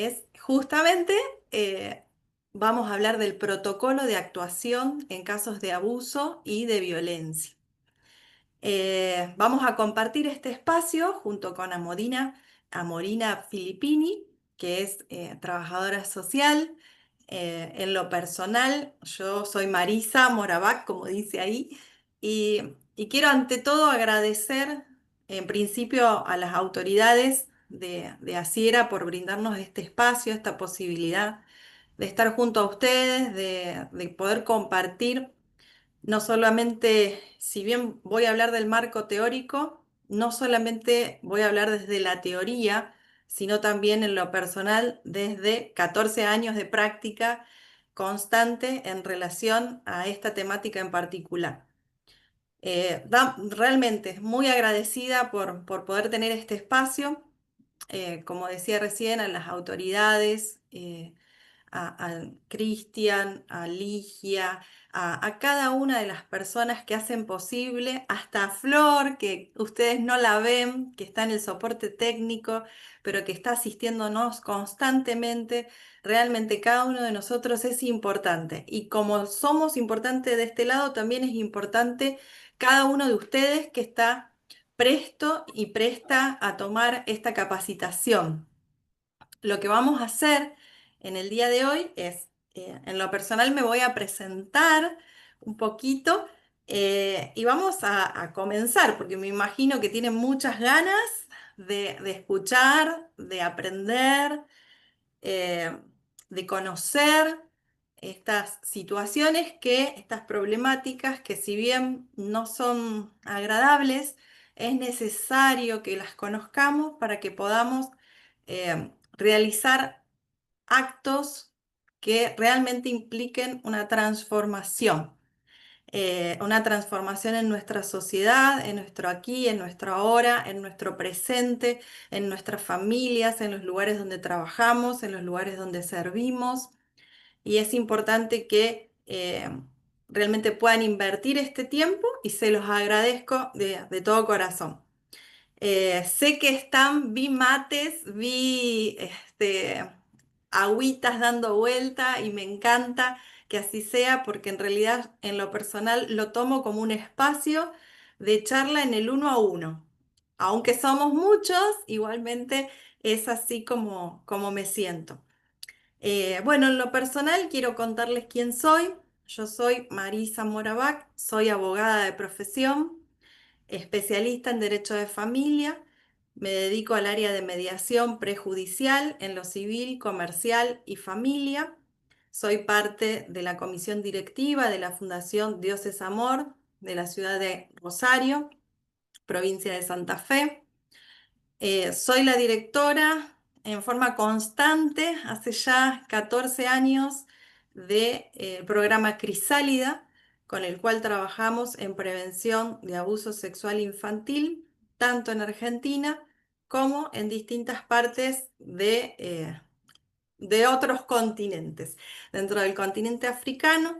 es justamente, eh, vamos a hablar del protocolo de actuación en casos de abuso y de violencia. Vamos a compartir este espacio junto con Amorina Filippini, que es trabajadora social. En lo personal, yo soy Marisa Morabac, como dice ahí, y quiero ante todo agradecer en principio a las autoridades de Asiera por brindarnos este espacio, esta posibilidad de estar junto a ustedes, de poder compartir. No solamente, si bien voy a hablar del marco teórico, no solamente voy a hablar desde la teoría, sino también en lo personal desde 14 años de práctica constante en relación a esta temática en particular. Realmente muy agradecida por poder tener este espacio. Como decía recién, a las autoridades, a Cristian, a Ligia, a cada una de las personas que hacen posible, hasta a Flor, que ustedes no la ven, que está en el soporte técnico, pero que está asistiéndonos constantemente. Realmente cada uno de nosotros es importante. Y como somos importantes de este lado, también es importante cada uno de ustedes que está presto y presta a tomar esta capacitación. Lo que vamos a hacer en el día de hoy es, en lo personal me voy a presentar un poquito y vamos a comenzar, porque me imagino que tienen muchas ganas de escuchar, de aprender, eh, de conocer estas situaciones estas problemáticas que si bien no son agradables, es necesario que las conozcamos para que podamos realizar actos que realmente impliquen una transformación en nuestra sociedad, en nuestro aquí, en nuestro ahora, en nuestro presente, en nuestras familias, en los lugares donde trabajamos, en los lugares donde servimos. Y es importante que realmente puedan invertir este tiempo y se los agradezco de todo corazón. Sé que vi mates, vi agüitas dando vuelta y me encanta que así sea porque en realidad en lo personal lo tomo como un espacio de charla en el uno a uno. Aunque somos muchos, igualmente es así como me siento. Bueno, en lo personal quiero contarles quién soy. Yo soy Marisa Morabac, soy abogada de profesión, especialista en derecho de familia. Me dedico al área de mediación prejudicial en lo civil, comercial y familia. Soy parte de la comisión directiva de la Fundación Dios es Amor de la ciudad de Rosario, provincia de Santa Fe. Soy la directora en forma constante, hace ya 14 años, del programa Crisálida, con el cual trabajamos en prevención de abuso sexual infantil, tanto en Argentina como en distintas partes de otros continentes. Dentro del continente africano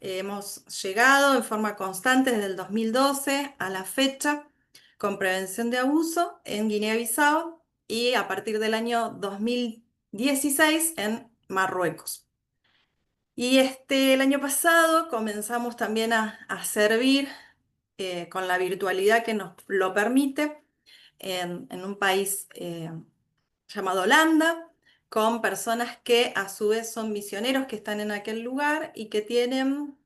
hemos llegado en forma constante desde el 2012 a la fecha con prevención de abuso en Guinea-Bissau y a partir del año 2016 en Marruecos. Y el año pasado comenzamos también a servir con la virtualidad que nos lo permite en un país llamado Holanda, con personas que a su vez son misioneros que están en aquel lugar y que tienen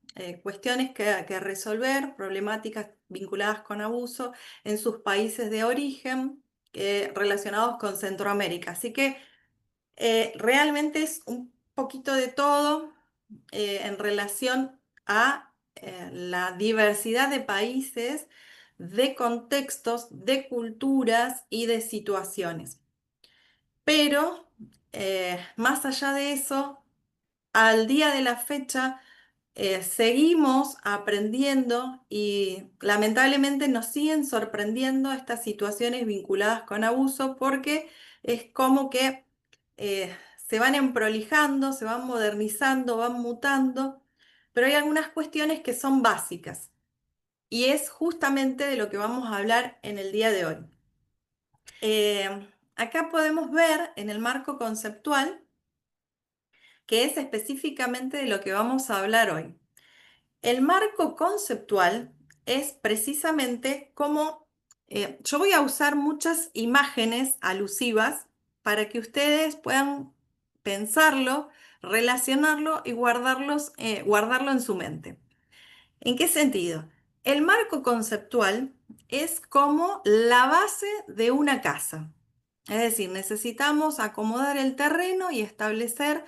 cuestiones que resolver, problemáticas vinculadas con abuso en sus países de origen relacionados con Centroamérica. Así que realmente es un poquito de todo en relación a la diversidad de países, de contextos, de culturas y de situaciones. Pero más allá de eso, al día de la fecha seguimos aprendiendo y lamentablemente nos siguen sorprendiendo estas situaciones vinculadas con abuso porque es como que se van emprolijando, se van modernizando, van mutando, pero hay algunas cuestiones que son básicas y es justamente de lo que vamos a hablar en el día de hoy. acá podemos ver en el marco conceptual, que es específicamente de lo que vamos a hablar hoy. El marco conceptual es precisamente como yo voy a usar muchas imágenes alusivas para que ustedes puedan pensarlo, relacionarlo y guardarlo en su mente. ¿En qué sentido? El marco conceptual es como la base de una casa. Es decir, necesitamos acomodar el terreno y establecer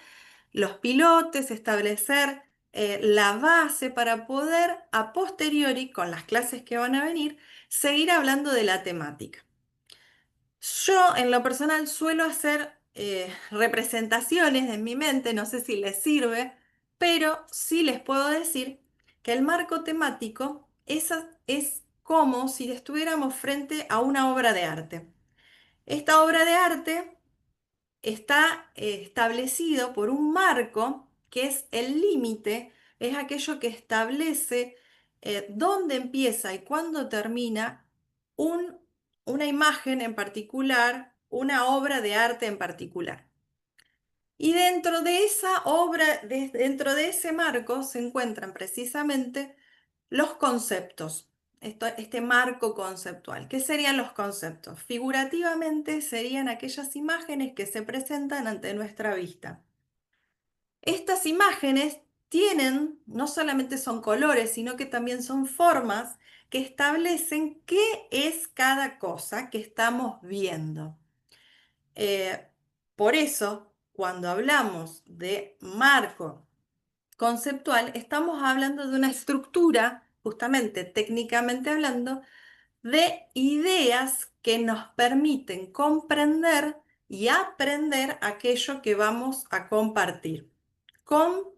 los pilotes, establecer la base para poder a posteriori, con las clases que van a venir, seguir hablando de la temática. Yo en lo personal suelo hacer representaciones en mi mente, no sé si les sirve, pero sí les puedo decir que el marco temático es como si estuviéramos frente a una obra de arte. Esta obra de arte está establecido por un marco que es el límite, es aquello que establece dónde empieza y cuándo termina un- una imagen en particular, una obra de arte en particular. Y dentro de esa obra, dentro de ese marco, se encuentran precisamente los conceptos, este marco conceptual. ¿Qué serían los conceptos? Figurativamente serían aquellas imágenes que se presentan ante nuestra vista. Estas imágenes tienen, no solamente son colores, sino que también son formas que establecen qué es cada cosa que estamos viendo. Eh, por eso, cuando hablamos de marco conceptual, estamos hablando de una estructura, justamente técnicamente hablando, de ideas que nos permiten comprender y aprender aquello que vamos a compartir con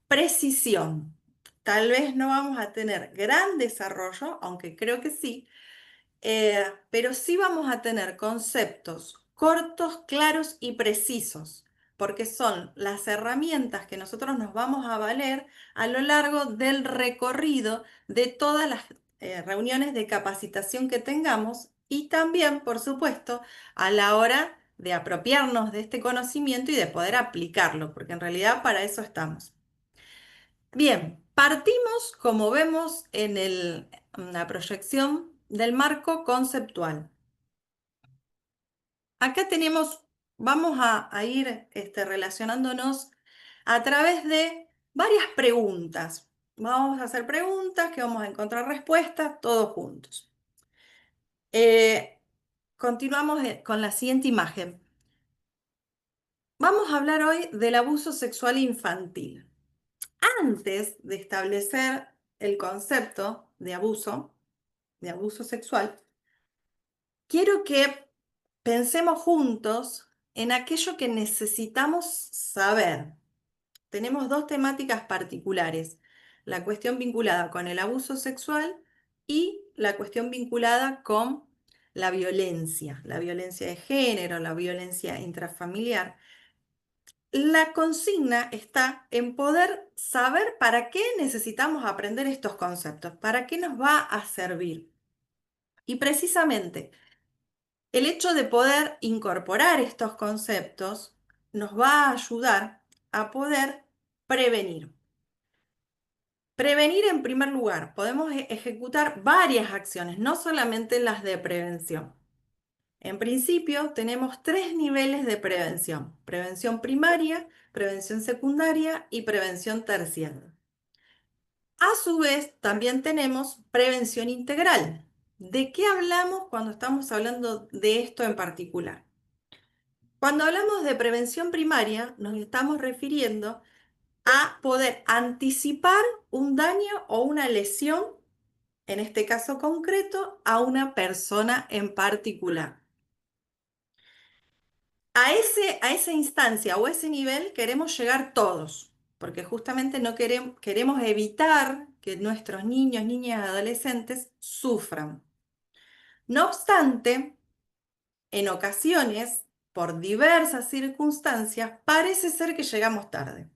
precisión. Tal vez no vamos a tener gran desarrollo, aunque creo que sí, pero sí vamos a tener conceptos cortos, claros y precisos, porque son las herramientas que nosotros nos vamos a valer a lo largo del recorrido de todas las reuniones de capacitación que tengamos y también, por supuesto, a la hora de apropiarnos de este conocimiento y de poder aplicarlo, porque en realidad para eso estamos. Bien, partimos, como vemos en la proyección, del marco conceptual. Acá tenemos, vamos a ir relacionándonos a través de varias preguntas. Vamos a hacer preguntas que vamos a encontrar respuestas todos juntos. Eh, continuamos con la siguiente imagen. Vamos a hablar hoy del abuso sexual infantil. Antes de establecer el concepto de abuso sexual, quiero que pensemos juntos en aquello que necesitamos saber. Tenemos dos temáticas particulares, la cuestión vinculada con el abuso sexual y la cuestión vinculada con la violencia de género, la violencia intrafamiliar. La consigna está en poder saber para qué necesitamos aprender estos conceptos, para qué nos va a servir. Y precisamente el hecho de poder incorporar estos conceptos nos va a ayudar a poder prevenir. Prevenir en primer lugar, podemos ejecutar varias acciones, no solamente las de prevención. En principio, tenemos tres niveles de prevención: prevención primaria, prevención secundaria y prevención terciaria. A su vez, también tenemos prevención integral. ¿De qué hablamos cuando estamos hablando de esto en particular? Cuando hablamos de prevención primaria, nos estamos refiriendo a poder anticipar un daño o una lesión, en este caso concreto, a una persona en particular. A esa instancia o a ese nivel queremos llegar todos, porque justamente no queremos evitar que nuestros niños, niñas y adolescentes sufran. No obstante, en ocasiones, por diversas circunstancias, parece ser que llegamos tarde.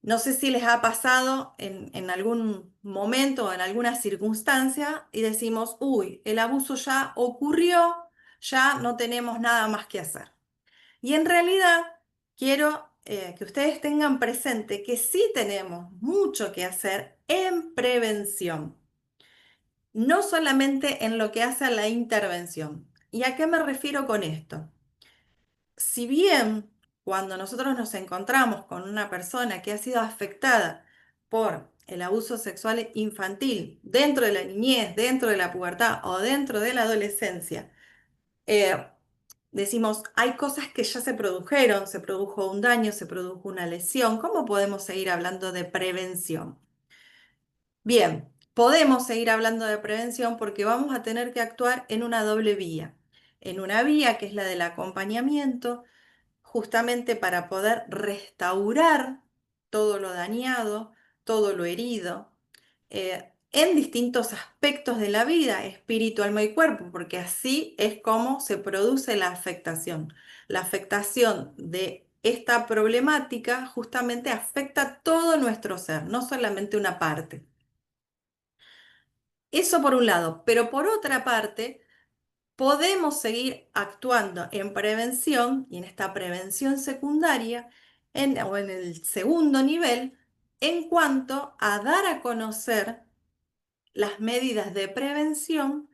No sé si les ha pasado en algún momento o en alguna circunstancia y decimos, uy, el abuso ya ocurrió, ya no tenemos nada más que hacer. Y en realidad quiero que ustedes tengan presente que sí tenemos mucho que hacer en prevención, no solamente en lo que hace a la intervención. ¿Y a qué me refiero con esto? Si bien cuando nosotros nos encontramos con una persona que ha sido afectada por el abuso sexual infantil dentro de la niñez, dentro de la pubertad o dentro de la adolescencia, eh, decimos, hay cosas que ya se produjeron, se produjo un daño, se produjo una lesión, ¿cómo podemos seguir hablando de prevención? Bien, podemos seguir hablando de prevención porque vamos a tener que actuar en una doble vía. En una vía que es la del acompañamiento, justamente para poder restaurar todo lo dañado, todo lo herido, en distintos aspectos de la vida, espíritu, alma y cuerpo, porque así es como se produce la afectación. La afectación de esta problemática justamente afecta todo nuestro ser, no solamente una parte. Eso por un lado, pero por otra parte, podemos seguir actuando en prevención y en esta prevención secundaria o en el segundo nivel en cuanto a dar a conocer las medidas de prevención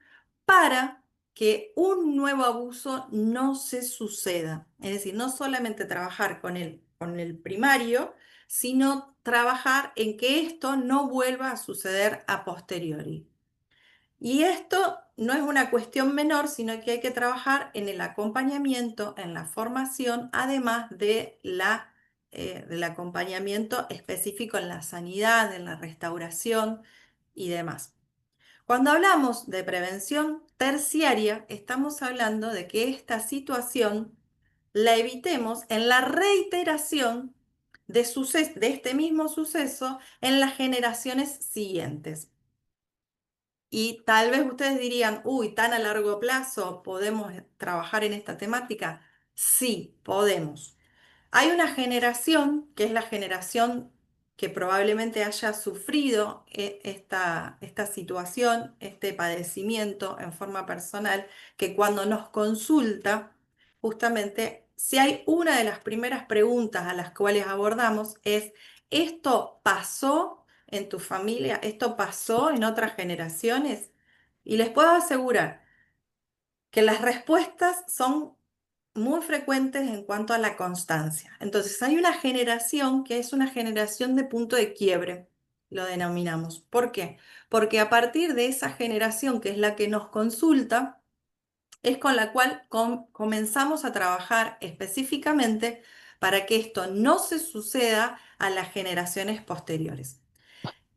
para que un nuevo abuso no se suceda. Es decir, no solamente trabajar con el primario, sino trabajar en que esto no vuelva a suceder a posteriori. Y esto no es una cuestión menor, sino que hay que trabajar en el acompañamiento, en la formación, además del acompañamiento específico en la sanidad, en la restauración y demás. Cuando hablamos de prevención terciaria, estamos hablando de que esta situación la evitemos en la reiteración de este mismo suceso en las generaciones siguientes. Y tal vez ustedes dirían, uy, tan a largo plazo, ¿podemos trabajar en esta temática? Sí, podemos. Hay una generación, que es la generación que probablemente haya sufrido esta situación, este padecimiento en forma personal, que cuando nos consulta, justamente, si hay una de las primeras preguntas a las cuales abordamos es, ¿esto pasó en tu familia? ¿Esto pasó en otras generaciones? Y les puedo asegurar que las respuestas son muy frecuentes en cuanto a la constancia. Entonces, hay una generación que es una generación de punto de quiebre, lo denominamos. ¿Por qué? Porque a partir de esa generación, que es la que nos consulta, es con la cual comenzamos a trabajar específicamente para que esto no se suceda a las generaciones posteriores.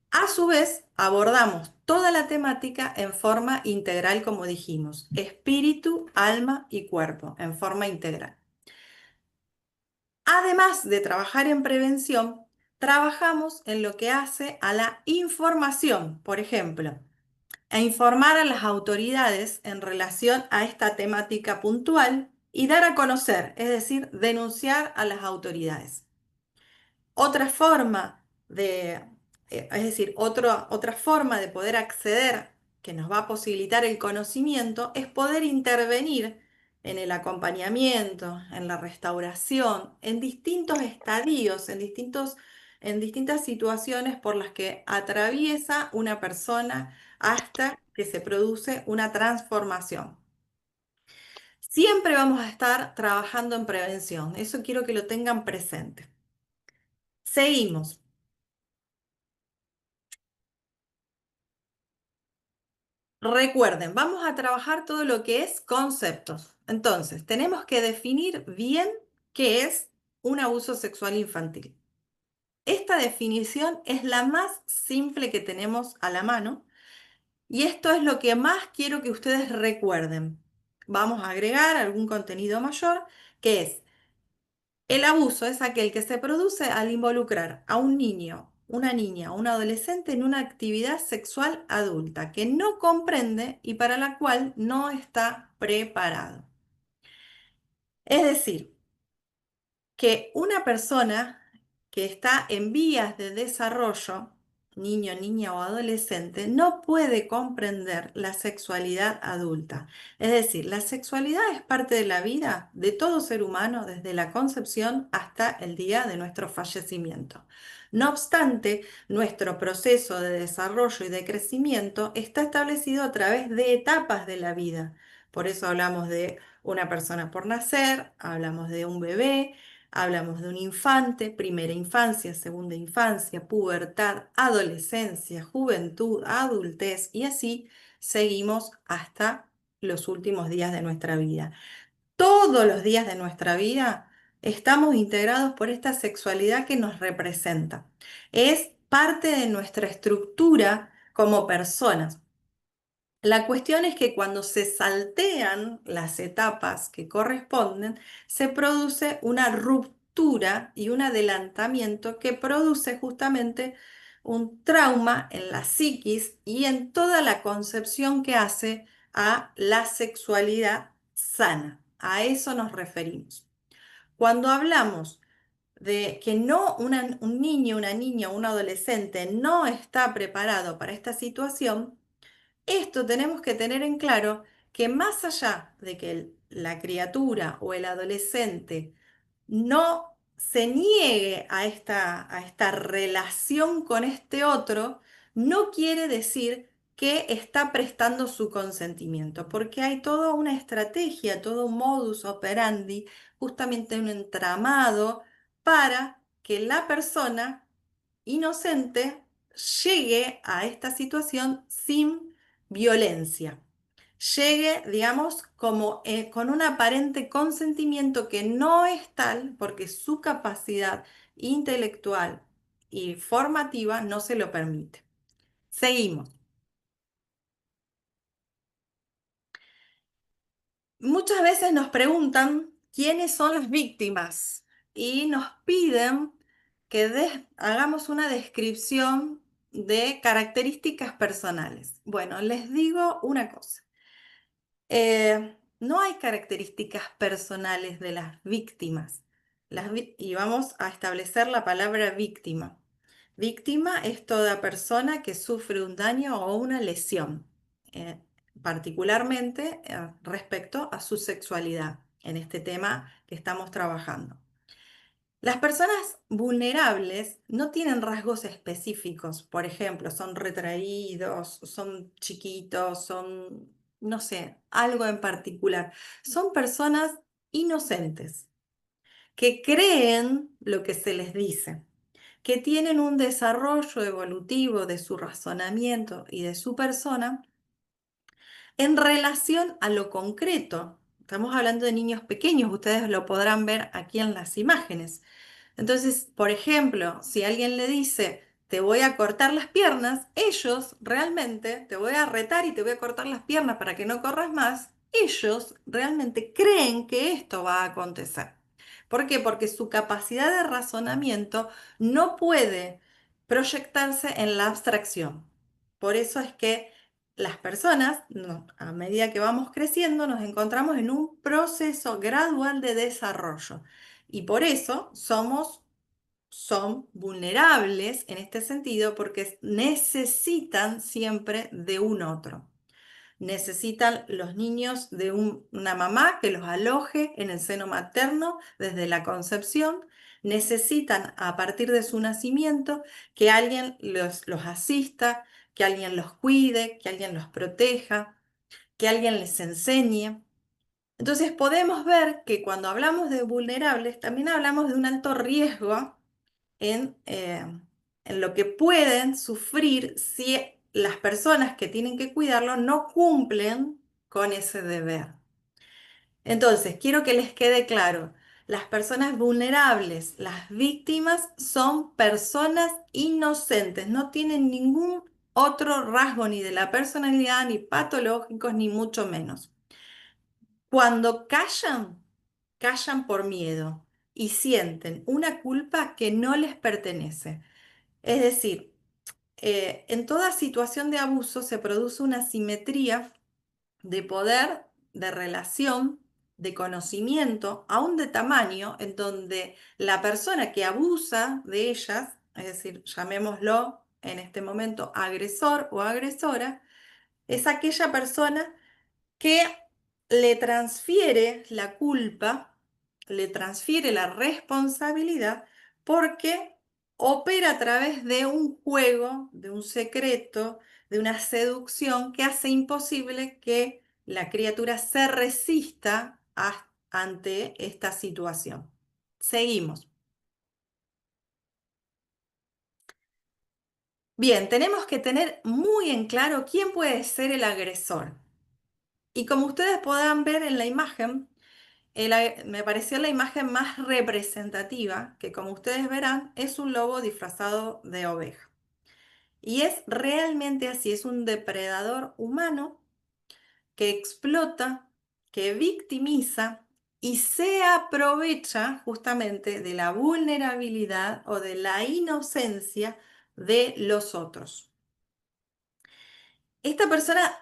A su vez, abordamos toda la temática en forma integral, como dijimos, espíritu, alma y cuerpo, en forma integral. Además de trabajar en prevención, trabajamos en lo que hace a la información, por ejemplo, a informar a las autoridades en relación a esta temática puntual y dar a conocer, es decir, denunciar a las autoridades. Otra forma es decir, otra forma de poder acceder que nos va a posibilitar el conocimiento es poder intervenir en el acompañamiento, en la restauración, en distintos estadios, en distintas situaciones por las que atraviesa una persona hasta que se produce una transformación. Siempre vamos a estar trabajando en prevención, eso quiero que lo tengan presente. Seguimos. Recuerden, vamos a trabajar todo lo que es conceptos. Entonces, tenemos que definir bien qué es un abuso sexual infantil. Esta definición es la más simple que tenemos a la mano y esto es lo que más quiero que ustedes recuerden. Vamos a agregar algún contenido mayor, que es: el abuso es aquel que se produce al involucrar a un niño, una niña o un adolescente en una actividad sexual adulta que no comprende y para la cual no está preparado. Es decir, que una persona que está en vías de desarrollo niño, niña o adolescente no puede comprender la sexualidad adulta. Es decir, la sexualidad es parte de la vida de todo ser humano desde la concepción hasta el día de nuestro fallecimiento. No obstante, nuestro proceso de desarrollo y de crecimiento está establecido a través de etapas de la vida. Por eso hablamos de una persona por nacer, hablamos de un bebé, hablamos de un infante, primera infancia, segunda infancia, pubertad, adolescencia, juventud, adultez y así seguimos hasta los últimos días de nuestra vida. Todos los días de nuestra vida estamos integrados por esta sexualidad que nos representa. Es parte de nuestra estructura como personas. La cuestión es que cuando se saltean las etapas que corresponden, se produce una ruptura y un adelantamiento que produce justamente un trauma en la psiquis y en toda la concepción que hace a la sexualidad sana. A eso nos referimos. Cuando hablamos de que un niño, una niña, un adolescente no está preparado para esta situación, esto tenemos que tener en claro que más allá de que la criatura o el adolescente no se niegue a esta relación con este otro, no quiere decir que está prestando su consentimiento, porque hay toda una estrategia, todo un modus operandi, justamente un entramado para que la persona inocente llegue a esta situación sin violencia. Llegue, digamos, como con un aparente consentimiento que no es tal porque su capacidad intelectual y formativa no se lo permite. Seguimos. Muchas veces nos preguntan quiénes son las víctimas y nos piden que hagamos una descripción de características personales. Bueno, les digo una cosa. No hay características personales de las víctimas. Y vamos a establecer la palabra víctima. Víctima es toda persona que sufre un daño o una lesión, eh, particularmente respecto a su sexualidad, en este tema que estamos trabajando. Las personas vulnerables no tienen rasgos específicos, por ejemplo, son retraídos, son chiquitos, son, no sé, algo en particular. Son personas inocentes que creen lo que se les dice, que tienen un desarrollo evolutivo de su razonamiento y de su persona en relación a lo concreto. Estamos hablando de niños pequeños, ustedes lo podrán ver aquí en las imágenes. Entonces, por ejemplo, si alguien le dice, te voy a cortar las piernas, ellos realmente, te voy a retar y te voy a cortar las piernas para que no corras más, ellos realmente creen que esto va a acontecer. ¿Por qué? Porque su capacidad de razonamiento no puede proyectarse en la abstracción. Por eso es que las personas, a medida que vamos creciendo, nos encontramos en un proceso gradual de desarrollo. Y por eso son vulnerables en este sentido porque necesitan siempre de un otro. Necesitan los niños de una mamá que los aloje en el seno materno desde la concepción. Necesitan a partir de su nacimiento que alguien los asista, que alguien los cuide, que alguien los proteja, que alguien les enseñe. Entonces podemos ver que cuando hablamos de vulnerables, también hablamos de un alto riesgo en lo que pueden sufrir si las personas que tienen que cuidarlo no cumplen con ese deber. Entonces, quiero que les quede claro, las personas vulnerables, las víctimas, son personas inocentes, no tienen ningún otro rasgo ni de la personalidad, ni patológicos, ni mucho menos. Cuando callan, callan por miedo y sienten una culpa que no les pertenece. Es decir, en toda situación de abuso se produce una simetría de poder, de relación, de conocimiento, aún de tamaño, en donde la persona que abusa de ellas, es decir, llamémoslo en este momento agresor o agresora, es aquella persona que le transfiere la culpa, le transfiere la responsabilidad porque opera a través de un juego, de un secreto, de una seducción que hace imposible que la criatura se resista ante esta situación. Seguimos. Bien, tenemos que tener muy en claro quién puede ser el agresor. Y como ustedes podrán ver en la imagen, me pareció la imagen más representativa, que como ustedes verán, es un lobo disfrazado de oveja. Y es realmente así, es un depredador humano que explota, que victimiza y se aprovecha justamente de la vulnerabilidad o de la inocencia de los otros. Esta persona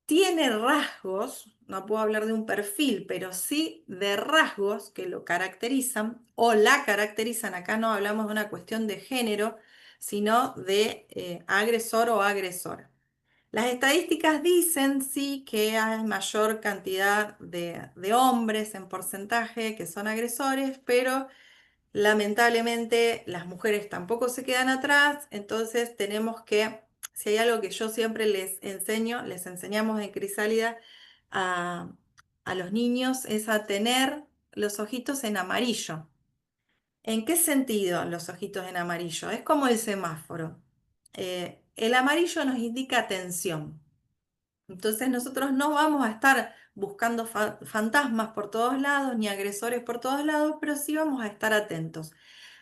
tiene rasgos, no puedo hablar de un perfil, pero sí de rasgos que lo caracterizan o la caracterizan. Acá no hablamos de una cuestión de género, sino de agresor o agresora. Las estadísticas dicen sí que hay mayor cantidad de hombres en porcentaje que son agresores, pero lamentablemente las mujeres tampoco se quedan atrás, entonces tenemos que, si hay algo que yo siempre les enseño, les enseñamos en Crisálida a, a los niños, es a tener los ojitos en amarillo. ¿En qué sentido los ojitos en amarillo? Es como el semáforo. El amarillo nos indica atención. Entonces nosotros no vamos a estar buscando fantasmas por todos lados, ni agresores por todos lados, pero sí vamos a estar atentos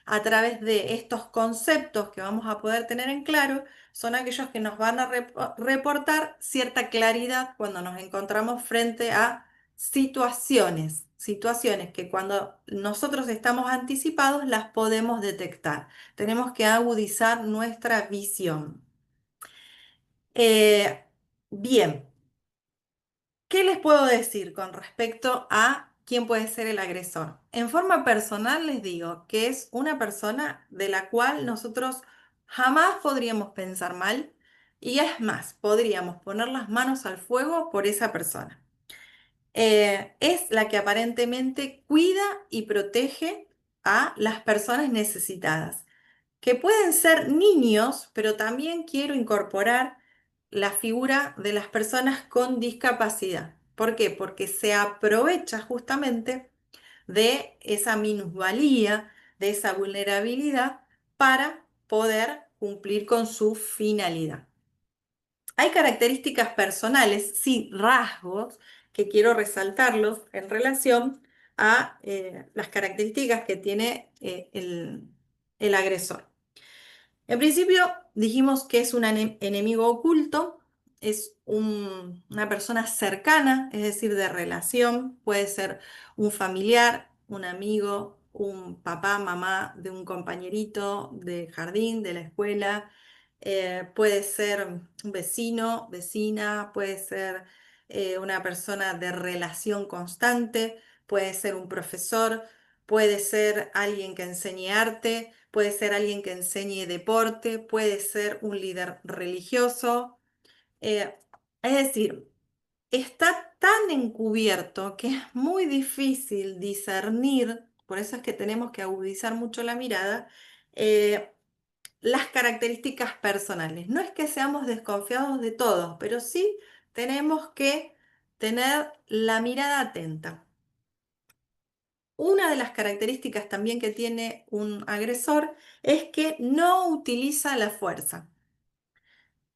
a través de estos conceptos que vamos a poder tener en claro, son aquellos que nos van a reportar cierta claridad cuando nos encontramos frente a situaciones que cuando nosotros estamos anticipados las podemos detectar. Tenemos que agudizar nuestra visión. Eh, bien. ¿Qué les puedo decir con respecto a quién puede ser el agresor? En forma personal les digo que es una persona de la cual nosotros jamás podríamos pensar mal y es más, podríamos poner las manos al fuego por esa persona. Es la que aparentemente cuida y protege a las personas necesitadas que pueden ser niños, pero también quiero incorporar la figura de las personas con discapacidad. ¿Por qué? Porque se aprovecha justamente de esa minusvalía, de esa vulnerabilidad para poder cumplir con su finalidad. Hay características personales, sí, rasgos, que quiero resaltarlos en relación a las características que tiene el agresor. En principio dijimos que es un enemigo oculto, es una persona cercana, es decir, de relación, puede ser un familiar, un amigo, un papá, mamá de un compañerito de jardín, de la escuela, puede ser un vecino, vecina, puede ser una persona de relación constante, puede ser un profesor, puede ser alguien que enseñe arte, puede ser alguien que enseñe deporte, puede ser un líder religioso. Eh, es decir, está tan encubierto que es muy difícil discernir, por eso es que tenemos que agudizar mucho la mirada, eh, las características personales. No es que seamos desconfiados de todos, pero sí tenemos que tener la mirada atenta. Una de las características también que tiene un agresor es que no utiliza la fuerza.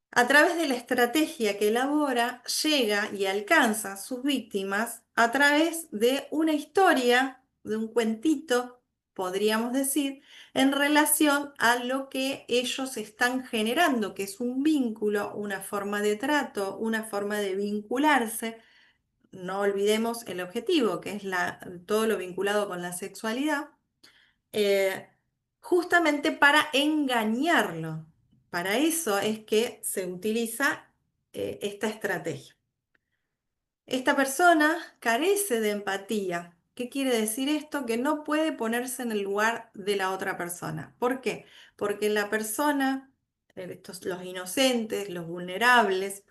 A través de la estrategia que elabora, llega y alcanza a sus víctimas a través de una historia, de un cuentito, podríamos decir, en relación a lo que ellos están generando, que es un vínculo, una forma de trato, una forma de vincularse. No olvidemos el objetivo, que es todo lo vinculado con la sexualidad, eh, justamente para engañarlo. Para eso es que se utiliza esta estrategia. Esta persona carece de empatía. ¿Qué quiere decir esto? Que no puede ponerse en el lugar de la otra persona. ¿Por qué? Porque la persona los inocentes, los vulnerables.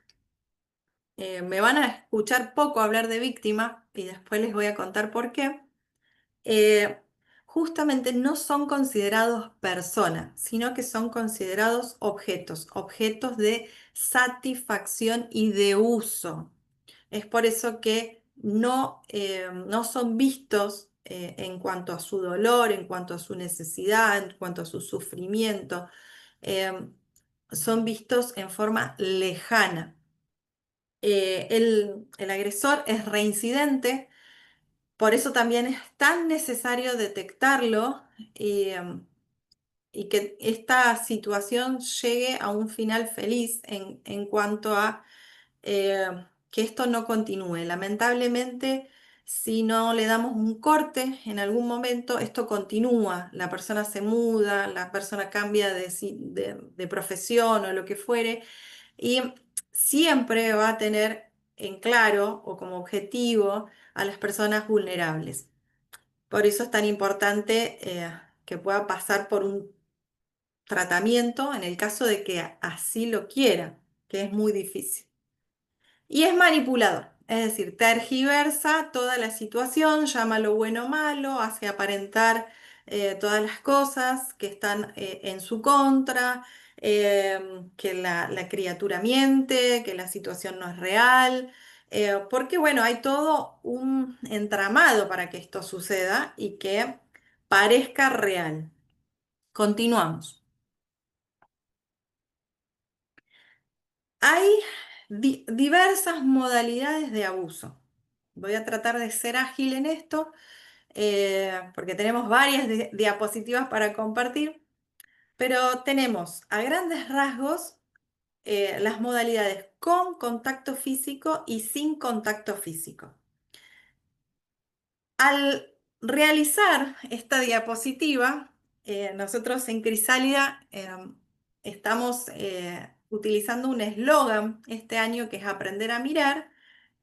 Me van a escuchar poco hablar de víctima y después les voy a contar por qué. eh, Justamente no son considerados personas, sino que son considerados objetos, objetos de satisfacción y de uso. Es por eso que no son vistos en cuanto a su dolor, en cuanto a su necesidad, en cuanto a su sufrimiento. eh, Son vistos en forma lejana. El agresor es reincidente, por eso también es tan necesario detectarlo eh, y que esta situación llegue a un final feliz en cuanto a eh, que esto no continúe. Lamentablemente, si no le damos un corte en algún momento, esto continúa. La persona se muda, la persona cambia de profesión o lo que fuere, y siempre va a tener en claro o como objetivo a las personas vulnerables. Por eso es tan importante que pueda pasar por un tratamiento en el caso de que así lo quiera, que es muy difícil. Y es manipulador, es decir, tergiversa toda la situación, llama lo bueno malo, hace aparentar todas las cosas que están en su contra, que la criatura miente, que la situación no es real, porque bueno, hay todo un entramado para que esto suceda y que parezca real. Continuamos. Hay diversas modalidades de abuso. Voy a tratar de ser ágil en esto porque tenemos varias diapositivas para compartir, pero tenemos a grandes rasgos las modalidades con contacto físico y sin contacto físico. Al realizar esta diapositiva, nosotros en Crisálida estamos utilizando un eslogan este año que es aprender a mirar.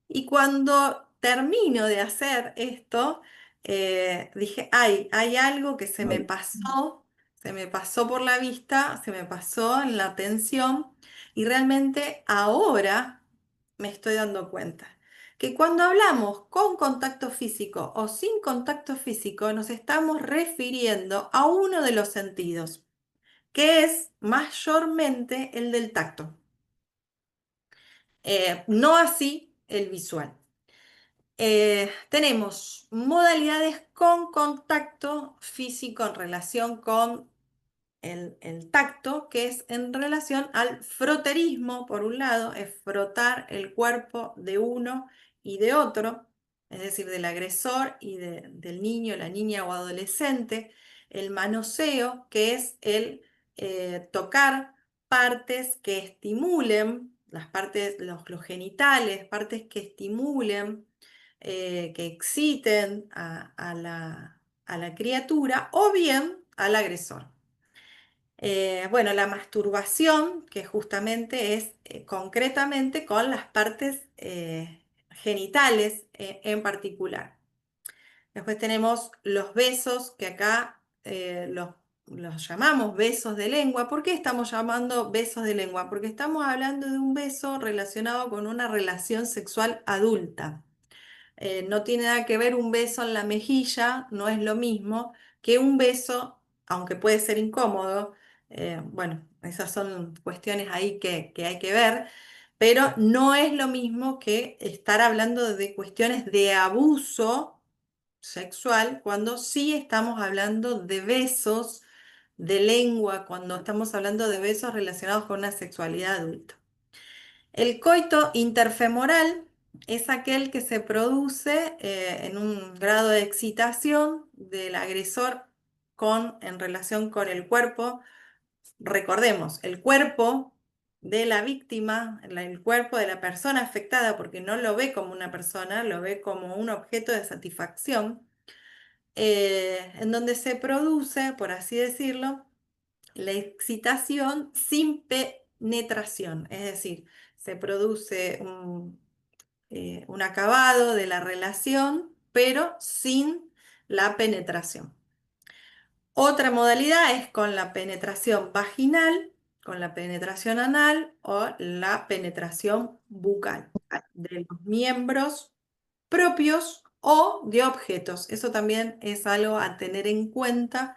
Y cuando termino de hacer esto, dije, ay, hay algo que se me pasó por la vista, se me pasó en la atención y realmente ahora me estoy dando cuenta que cuando hablamos con contacto físico o sin contacto físico nos estamos refiriendo a uno de los sentidos, que es mayormente el del tacto, no así el visual. Tenemos modalidades con contacto físico en relación con el tacto, que es en relación al froterismo, por un lado, es frotar el cuerpo de uno y de otro, es decir, del agresor y del niño, la niña o adolescente, el manoseo, que es el tocar partes que estimulen, las partes, los genitales, partes que estimulen, que exciten a la criatura o bien al agresor. Bueno, la masturbación, que justamente es concretamente con las partes genitales en particular. Después tenemos los besos, que acá los llamamos besos de lengua. ¿Por qué estamos llamando besos de lengua? Porque estamos hablando de un beso relacionado con una relación sexual adulta. No tiene nada que ver un beso en la mejilla, no es lo mismo que un beso, aunque puede ser incómodo. Bueno, esas son cuestiones ahí que hay que ver, pero no es lo mismo que estar hablando de cuestiones de abuso sexual cuando sí estamos hablando de besos de lengua, cuando estamos hablando de besos relacionados con una sexualidad adulta. El coito interfemoral es aquel que se produce en un grado de excitación del agresor en relación con el cuerpo. Recordemos, el cuerpo de la víctima, el cuerpo de la persona afectada, porque no lo ve como una persona, lo ve como un objeto de satisfacción, en donde se produce, por así decirlo, la excitación sin penetración, es decir, se produce un acabado de la relación, pero sin la penetración. Otra modalidad es con la penetración vaginal, con la penetración anal o la penetración bucal de los miembros propios o de objetos. Eso también es algo a tener en cuenta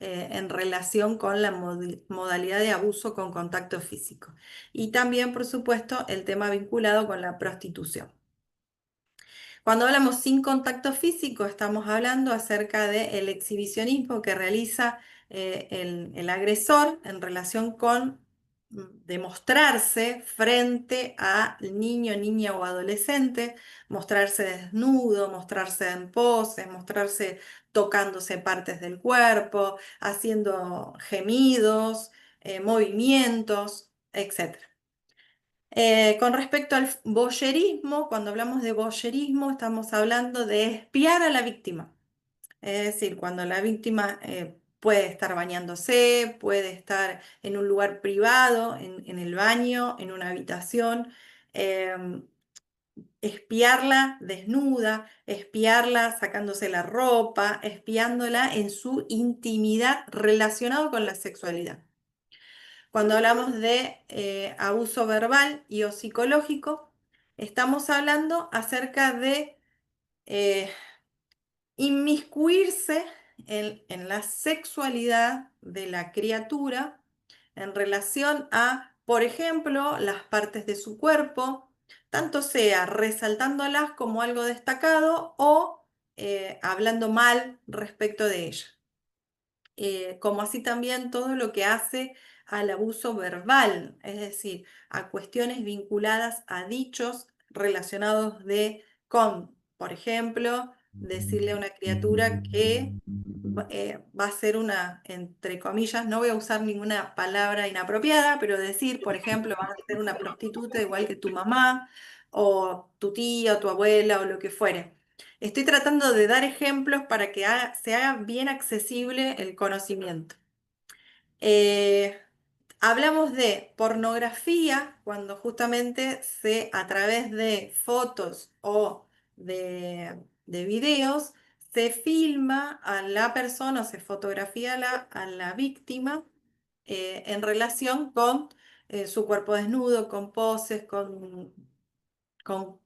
en relación con la modalidad de abuso con contacto físico. Y también, por supuesto, el tema vinculado con la prostitución. Cuando hablamos sin contacto físico, estamos hablando acerca del exhibicionismo que realiza el agresor en relación con demostrarse frente al niño, niña o adolescente, mostrarse desnudo, mostrarse en poses, mostrarse tocándose partes del cuerpo, haciendo gemidos, movimientos, etc. Con respecto al voyerismo, cuando hablamos de voyerismo, estamos hablando de espiar a la víctima. Es decir, cuando la víctima puede estar bañándose, puede estar en un lugar privado, en el baño, en una habitación, em, espiarla desnuda, espiarla sacándose la ropa, espiándola en su intimidad relacionado con la sexualidad. Cuando hablamos de abuso verbal y o psicológico, estamos hablando acerca de eh, inmiscuirse en la sexualidad de la criatura en relación a, por ejemplo, las partes de su cuerpo, tanto sea resaltándolas como algo destacado o hablando mal respecto de ella, como así también todo lo que hace al abuso verbal, es decir, a cuestiones vinculadas a dichos relacionados con, por ejemplo, decirle a una criatura que va a ser una, entre comillas, no voy a usar ninguna palabra inapropiada, pero decir, por ejemplo, vas a ser una prostituta igual que tu mamá, o tu tía, o tu abuela, o lo que fuere. Estoy tratando de dar ejemplos para que se haga bien accesible el conocimiento. Eh, Hablamos de pornografía cuando justamente a través de fotos o de videos se filma a la persona o se fotografía a la víctima en relación con su cuerpo desnudo, con poses, con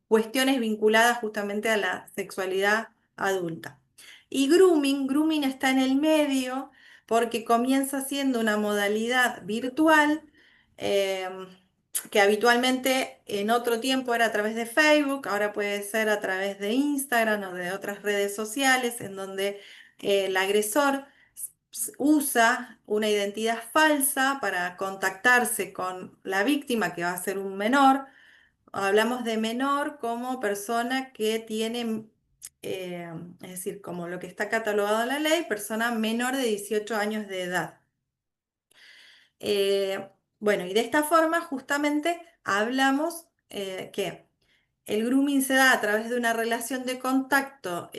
cuestiones vinculadas justamente a la sexualidad adulta. Y grooming está en el medio porque comienza siendo una modalidad virtual eh, que habitualmente en otro tiempo era a través de Facebook, ahora puede ser a través de Instagram o de otras redes sociales en donde el agresor usa una identidad falsa para contactarse con la víctima, que va a ser un menor. Hablamos de menor como persona que tiene, es decir, como lo que está catalogado en la ley, persona menor de 18 años de edad. Eh, bueno, y de esta forma justamente hablamos que el grooming se da a través de una relación de contacto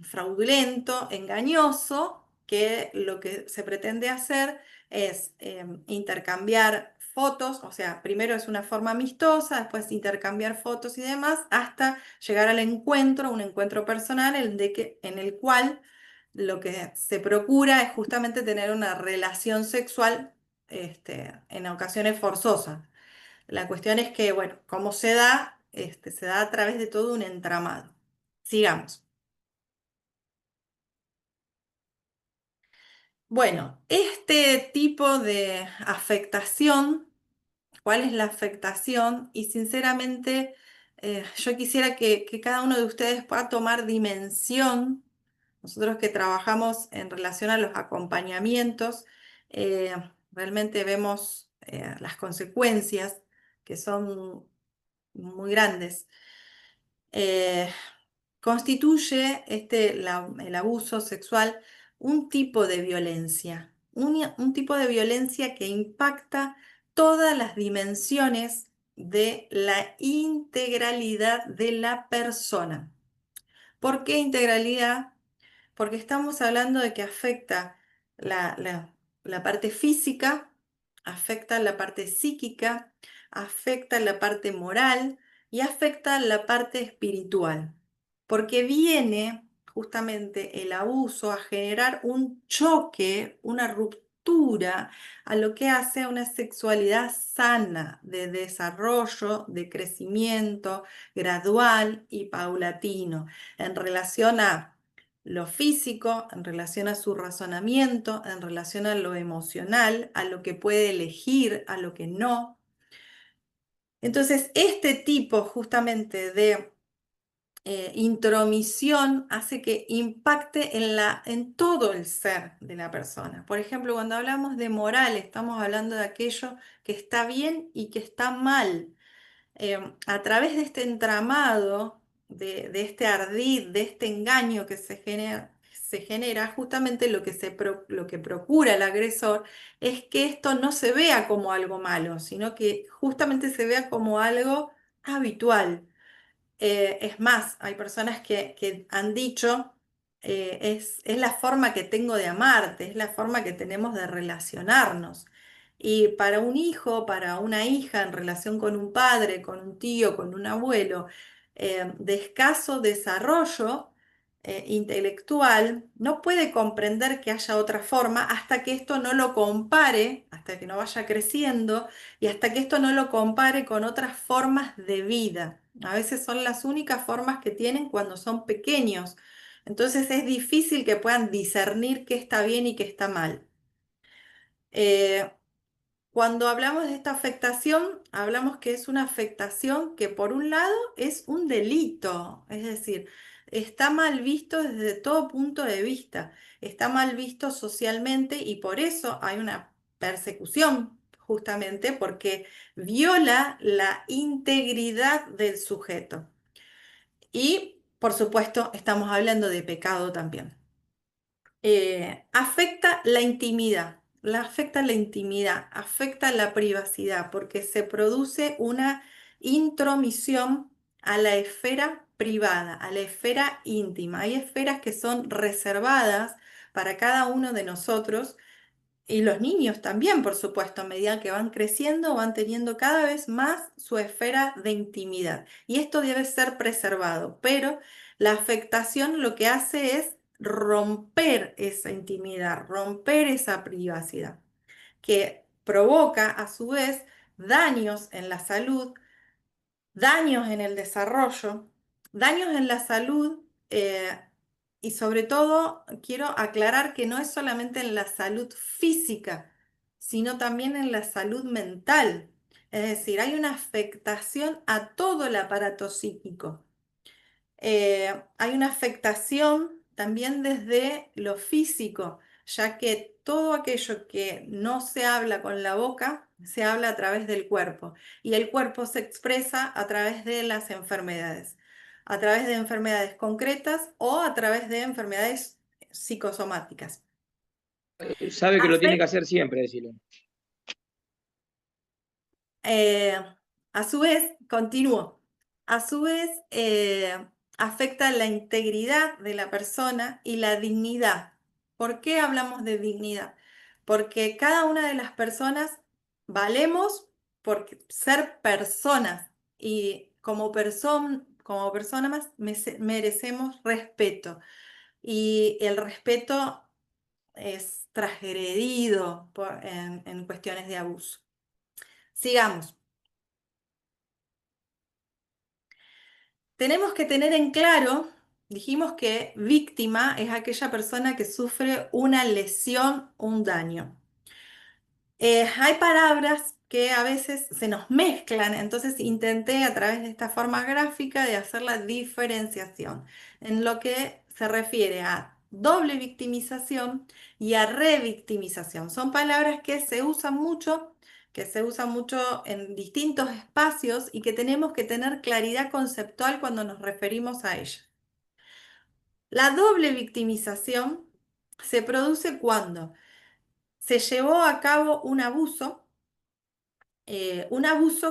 fraudulento, engañoso, que lo que se pretende hacer es intercambiar fotos, o sea, primero es una forma amistosa, después intercambiar fotos y demás, hasta llegar al encuentro, un encuentro personal en el cual lo que se procura es justamente tener una relación sexual en ocasiones forzosas. La cuestión es que, bueno, cómo se da, se da a través de todo un entramado. Sigamos. Bueno, este tipo de afectación, ¿cuál es la afectación? Y sinceramente, yo quisiera que cada uno de ustedes pueda tomar dimensión. Nosotros que trabajamos en relación a los acompañamientos, eh, realmente vemos las consecuencias que son muy grandes. Eh, Constituye el abuso sexual un tipo de violencia, un tipo de violencia que impacta todas las dimensiones de la integralidad de la persona. ¿Por qué integralidad? Porque estamos hablando de que afecta la, la- la parte física, afecta la parte psíquica, afecta la parte moral y afecta la parte espiritual. Porque viene justamente el abuso a generar un choque, una ruptura apertura a lo que hace una sexualidad sana, de desarrollo, de crecimiento gradual y paulatino, en relación a lo físico, en relación a su razonamiento, en relación a lo emocional, a lo que puede elegir, a lo que no. Entonces, este tipo justamente de intromisión hace que impacte en todo el ser de la persona. Por ejemplo, cuando hablamos de moral, estamos hablando de aquello que está bien y que está mal. A través de este entramado, de este ardid, de este engaño que se genera, justamente lo que procura el agresor es que esto no se vea como algo malo, sino que justamente se vea como algo habitual. Es más, hay personas que han dicho, es la forma que tengo de amarte, es la forma que tenemos de relacionarnos. Y para un hijo, para una hija en relación con un padre, con un tío, con un abuelo, de escaso desarrollo intelectual, no puede comprender que haya otra forma hasta que esto no lo compare, hasta que no vaya creciendo y hasta que esto no lo compare con otras formas de vida. A veces son las únicas formas que tienen cuando son pequeños. Entonces es difícil que puedan discernir qué está bien y qué está mal. Eh, Cuando hablamos de esta afectación, hablamos que es una afectación que por un lado es un delito, es decir, está mal visto desde todo punto de vista, está mal visto socialmente y por eso hay una persecución, justamente porque viola la integridad del sujeto. Y, por supuesto, estamos hablando de pecado también. Afecta la intimidad, afecta la intimidad, afecta la privacidad, porque se produce una intromisión a la esfera privada, a la esfera íntima. Hay esferas que son reservadas para cada uno de nosotros y los niños también, por supuesto, a medida que van creciendo, van teniendo cada vez más su esfera de intimidad. Y esto debe ser preservado, pero la afectación lo que hace es romper esa intimidad, romper esa privacidad, que provoca a su vez daños en la salud, daños en el desarrollo, daños en la salud y sobre todo quiero aclarar que no es solamente en la salud física, sino también en la salud mental. Es decir, hay una afectación a todo el aparato psíquico. Hay una afectación también desde lo físico, ya que todo aquello que no se habla con la boca, se habla a través del cuerpo, y el cuerpo se expresa a través de las enfermedades, a través de enfermedades concretas o a través de enfermedades psicosomáticas. Sabe que lo tiene que hacer siempre, decirlo. Eh, a su vez, continúo, a su vez afecta la integridad de la persona y la dignidad. ¿Por qué hablamos de dignidad? Porque cada una de las personas valemos por ser personas y como personas merecemos respeto y el respeto es transgredido en cuestiones de abuso. Sigamos. Tenemos que tener en claro, dijimos que víctima es aquella persona que sufre una lesión, un daño. Hay palabras que a veces se nos mezclan, entonces intenté a través de esta forma gráfica de hacer la diferenciación en lo que se refiere a doble victimización y a revictimización. Son palabras que se usan mucho en distintos espacios y que tenemos que tener claridad conceptual cuando nos referimos a ellas. La doble victimización se produce cuando se llevó a cabo un abuso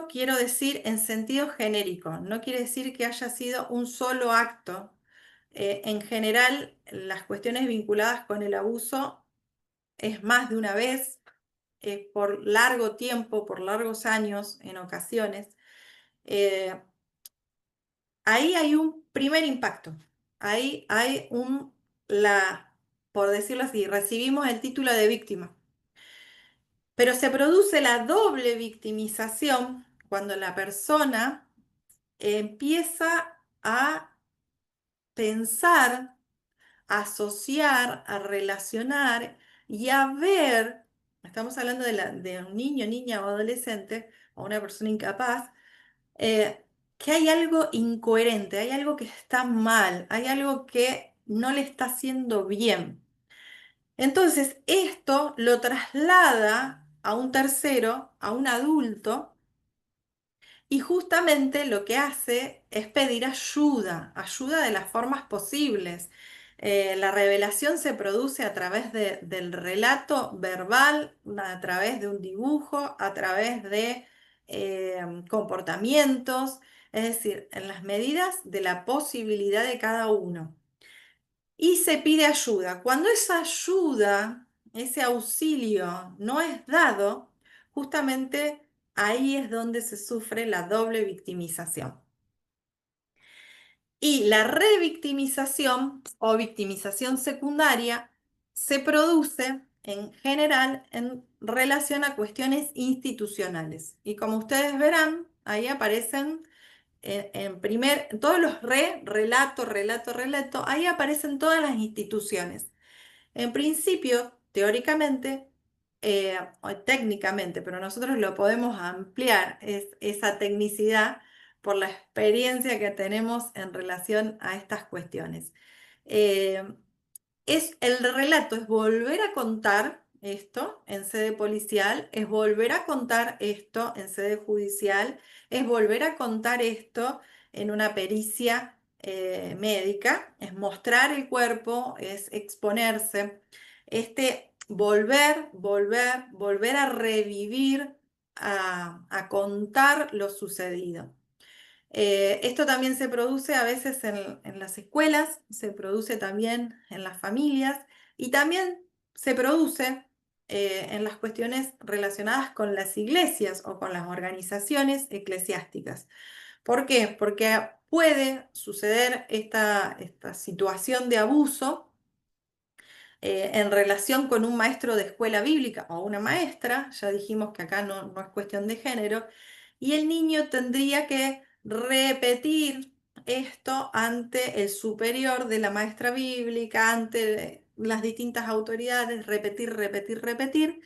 quiero decir en sentido genérico, no quiere decir que haya sido un solo acto. En general, las cuestiones vinculadas con el abuso es más de una vez, por largo tiempo, por largos años en ocasiones. Eh, Ahí hay un primer impacto, ahí hay por decirlo así, recibimos el título de víctima. Pero se produce la doble victimización cuando la persona empieza a pensar, a asociar, a relacionar y a ver, estamos hablando de un niño, niña o adolescente o una persona incapaz, que hay algo incoherente, hay algo que está mal, hay algo que no le está haciendo bien. Entonces, esto lo traslada a un tercero, a un adulto, y justamente lo que hace es pedir ayuda, ayuda de las formas posibles. La revelación se produce a través del relato verbal, a través de un dibujo, a través de comportamientos, es decir, en las medidas de la posibilidad de cada uno. Y se pide ayuda. Cuando esa ayuda, ese auxilio no es dado, justamente ahí es donde se sufre la doble victimización. Y la revictimización o victimización secundaria se produce en general en relación a cuestiones institucionales. Y como ustedes verán, ahí aparecen todos los relato, ahí aparecen todas las instituciones. En principio, teóricamente, o técnicamente, pero nosotros lo podemos ampliar, esa tecnicidad por la experiencia que tenemos en relación a estas cuestiones. Eh, el relato es volver a contar esto en sede policial, es volver a contar esto en sede judicial, es volver a contar esto en una pericia médica, es mostrar el cuerpo, es exponerse, volver a revivir, a contar lo sucedido. Esto también se produce a veces en las escuelas, se produce también en las familias y también se produce en las cuestiones relacionadas con las iglesias o con las organizaciones eclesiásticas. ¿Por qué? Porque puede suceder esta situación de abuso en relación con un maestro de escuela bíblica o una maestra, ya dijimos que acá no es cuestión de género, y el niño tendría que repetir esto ante el superior de la maestra bíblica, ante las distintas autoridades, repetir, repetir, repetir.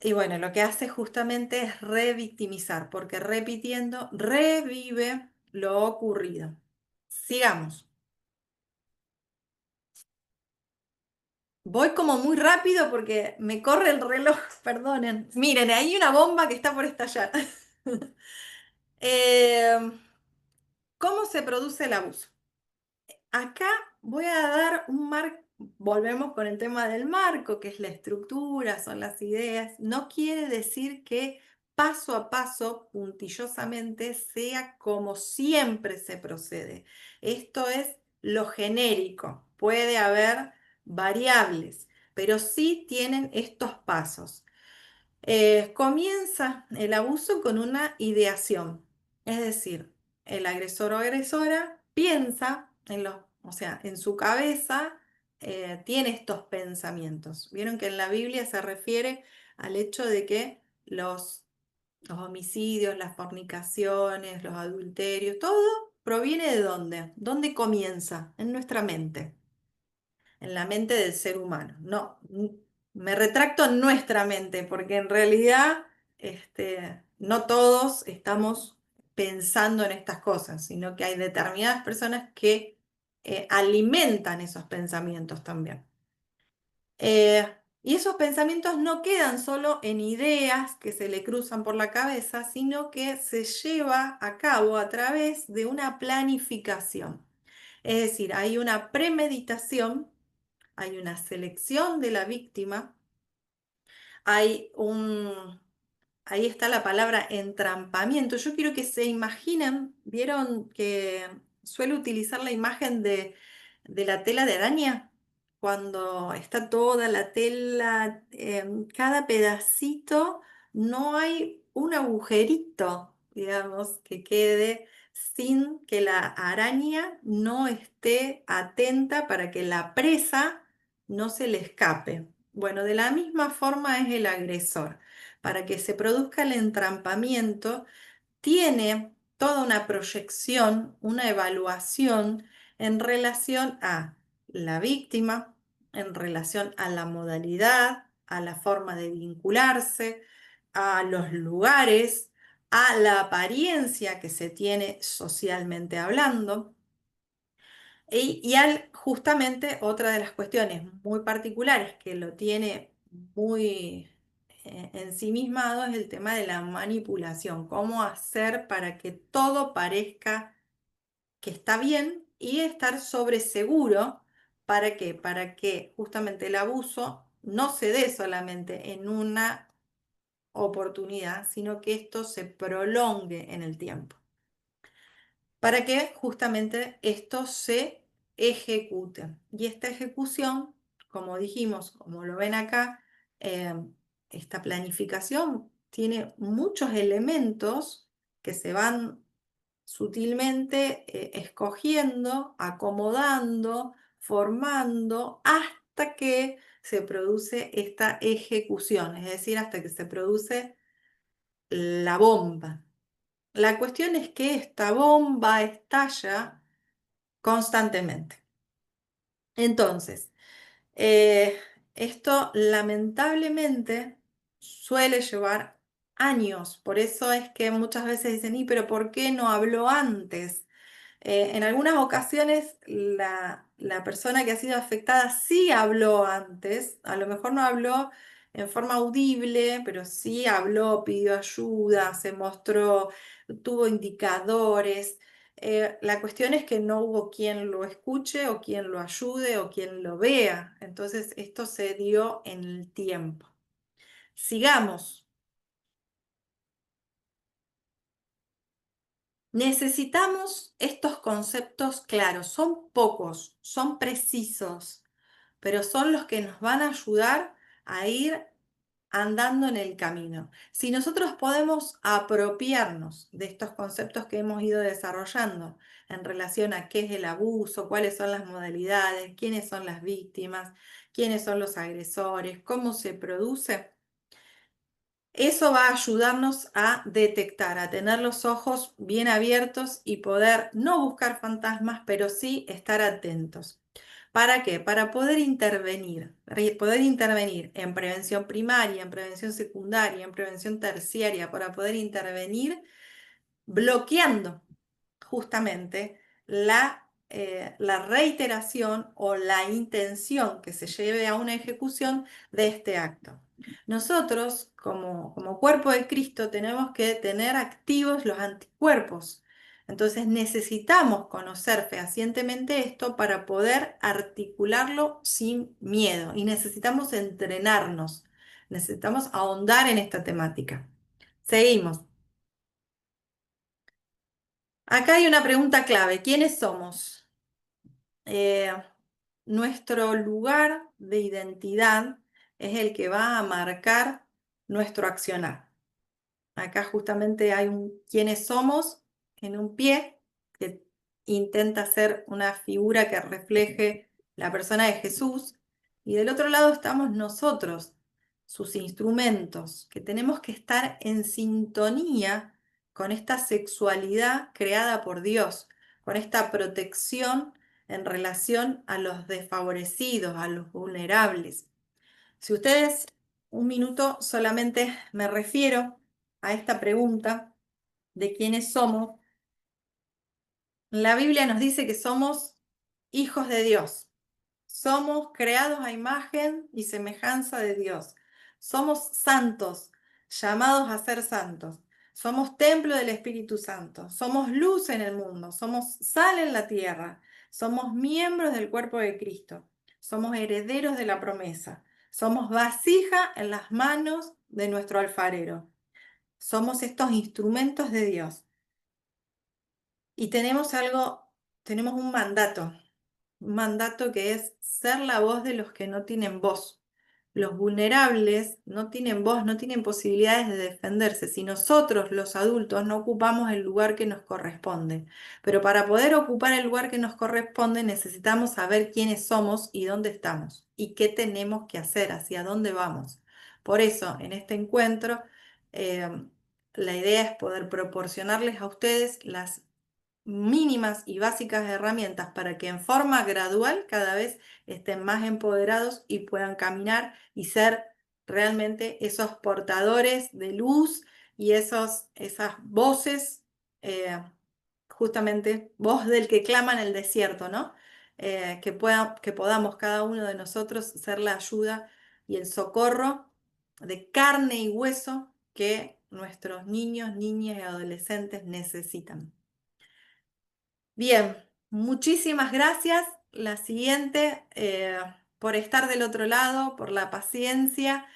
Y bueno, lo que hace justamente es revictimizar, porque repitiendo revive lo ocurrido. Sigamos. Voy como muy rápido porque me corre el reloj, perdonen. Miren, hay una bomba que está por estallar. Eh, ¿Cómo se produce el abuso? Acá voy a dar un marco, volvemos con el tema del marco, que es la estructura, son las ideas. No quiere decir que paso a paso, puntillosamente, sea como siempre se procede. Esto es lo genérico. Puede haber variables, pero sí tienen estos pasos. Comienza el abuso con una ideación, es decir, el agresor o agresora piensa o sea, en su cabeza tiene estos pensamientos. Vieron que en la Biblia se refiere al hecho de que los homicidios, las fornicaciones, los adulterios, todo proviene de dónde? ¿Dónde comienza? En nuestra mente, en la mente del ser humano. No, me retracto en nuestra mente, porque en realidad no todos estamos pensando en estas cosas, sino que hay determinadas personas que alimentan esos pensamientos también. Y esos pensamientos no quedan solo en ideas que se le cruzan por la cabeza, sino que se lleva a cabo a través de una planificación. Es decir, hay una premeditación, hay una selección de la víctima, hay un, ahí está la palabra entrampamiento. Yo quiero que se imaginen, vieron que suele utilizar la imagen de la tela de araña, cuando está toda la tela, en cada pedacito, no hay un agujerito, digamos, que quede sin que la araña no esté atenta para que la presa no se le escape. Bueno, de la misma forma es el agresor. Para que se produzca el entrampamiento, tiene toda una proyección, una evaluación en relación a la víctima, en relación a la modalidad, a la forma de vincularse, a los lugares, a la apariencia que se tiene socialmente hablando. Justamente otra de las cuestiones muy particulares que lo tiene muy ensimismado es el tema de la manipulación, cómo hacer para que todo parezca que está bien y estar sobreseguro. ¿Para qué? Para que justamente el abuso no se dé solamente en una oportunidad, sino que esto se prolongue en el tiempo para que justamente esto se ejecute. Y esta ejecución, como dijimos, como lo ven acá, eh, esta planificación tiene muchos elementos que se van sutilmente escogiendo, acomodando, formando, hasta que se produce esta ejecución, es decir, hasta que se produce la bomba. La cuestión es que esta bomba estalla constantemente. Entonces, eh, esto lamentablemente suele llevar años. Por eso es que muchas veces dicen, ¿y pero por qué no habló antes? En algunas ocasiones la persona que ha sido afectada sí habló antes, a lo mejor no habló en forma audible, pero sí habló, pidió ayuda, se mostró, tuvo indicadores. La cuestión es que no hubo quien lo escuche o quien lo ayude o quien lo vea. Entonces esto se dio en el tiempo. Sigamos. Necesitamos estos conceptos claros, son pocos, son precisos, pero son los que nos van a ayudar a ir andando en el camino. Si nosotros podemos apropiarnos de estos conceptos que hemos ido desarrollando en relación a qué es el abuso, cuáles son las modalidades, quiénes son las víctimas, quiénes son los agresores, cómo se produce, eso va a ayudarnos a detectar, a tener los ojos bien abiertos y poder no buscar fantasmas, pero sí estar atentos. ¿Para qué? Para poder intervenir en prevención primaria, en prevención secundaria, en prevención terciaria, para poder intervenir bloqueando justamente la reiteración o la intención que se lleve a una ejecución de este acto. Nosotros, como cuerpo de Cristo, tenemos que tener activos los anticuerpos. Entonces necesitamos conocer fehacientemente esto para poder articularlo sin miedo y necesitamos entrenarnos, necesitamos ahondar en esta temática. Seguimos. Acá hay una pregunta clave. ¿Quiénes somos? Eh, Nuestro lugar de identidad es el que va a marcar nuestro accionar. Acá justamente hay un quiénes somos en un pie que intenta ser una figura que refleje la persona de Jesús. Y del otro lado estamos nosotros, sus instrumentos, que tenemos que estar en sintonía con esta sexualidad creada por Dios, con esta protección en relación a los desfavorecidos, a los vulnerables. Si ustedes, un minuto solamente me refiero a esta pregunta de quiénes somos, la Biblia nos dice que somos hijos de Dios. Somos creados a imagen y semejanza de Dios. Somos santos, llamados a ser santos. Somos templo del Espíritu Santo. Somos luz en el mundo. Somos sal en la tierra. Somos miembros del cuerpo de Cristo. Somos herederos de la promesa. Somos vasija en las manos de nuestro alfarero. Somos estos instrumentos de Dios. Y tenemos un mandato que es ser la voz de los que no tienen voz. Los vulnerables no tienen voz, no tienen posibilidades de defenderse si nosotros, los adultos, no ocupamos el lugar que nos corresponde. Pero para poder ocupar el lugar que nos corresponde necesitamos saber quiénes somos y dónde estamos. y qué tenemos que hacer, hacia dónde vamos. Por eso, en este encuentro, eh, la idea es poder proporcionarles a ustedes las mínimas y básicas herramientas para que en forma gradual cada vez estén más empoderados y puedan caminar y ser realmente esos portadores de luz y esas voces, eh, justamente voz del que clama en el desierto, ¿no? Que podamos cada uno de nosotros ser la ayuda y el socorro de carne y hueso que nuestros niños, niñas y adolescentes necesitan. Bien, muchísimas gracias. La siguiente, por estar del otro lado, por la paciencia.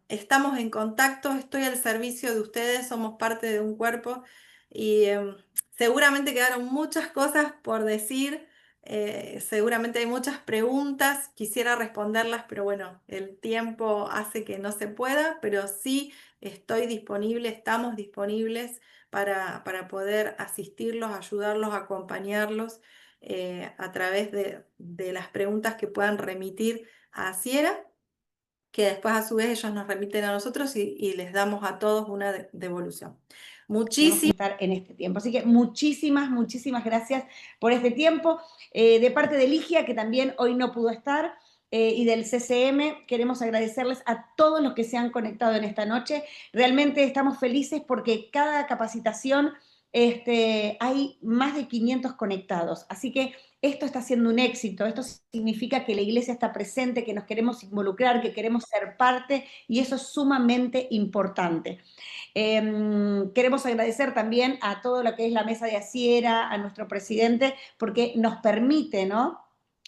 Estamos en contacto, estoy al servicio de ustedes, somos parte de un cuerpo y seguramente quedaron muchas cosas por decir, seguramente hay muchas preguntas, quisiera responderlas, pero bueno, el tiempo hace que no se pueda, pero sí estoy disponible, estamos disponibles para poder asistirlos, ayudarlos, acompañarlos a través de las preguntas que puedan remitir a Ciera, que después a su vez ellos nos remiten a nosotros y les damos a todos una devolución. Tenemos que Muchísimas estar en este tiempo. Así que muchísimas, muchísimas gracias por este tiempo. De parte de Ligia, que también hoy no pudo estar, y del CCM, queremos agradecerles a todos los que se han conectado en esta noche. Realmente estamos felices porque cada capacitación hay más de 500 conectados. Así que esto está siendo un éxito. Esto significa que la iglesia está presente, que nos queremos involucrar, que queremos ser parte, y eso es sumamente importante. Queremos agradecer también a todo lo que es la mesa de Asiera, a nuestro presidente, porque nos permite, ¿no?,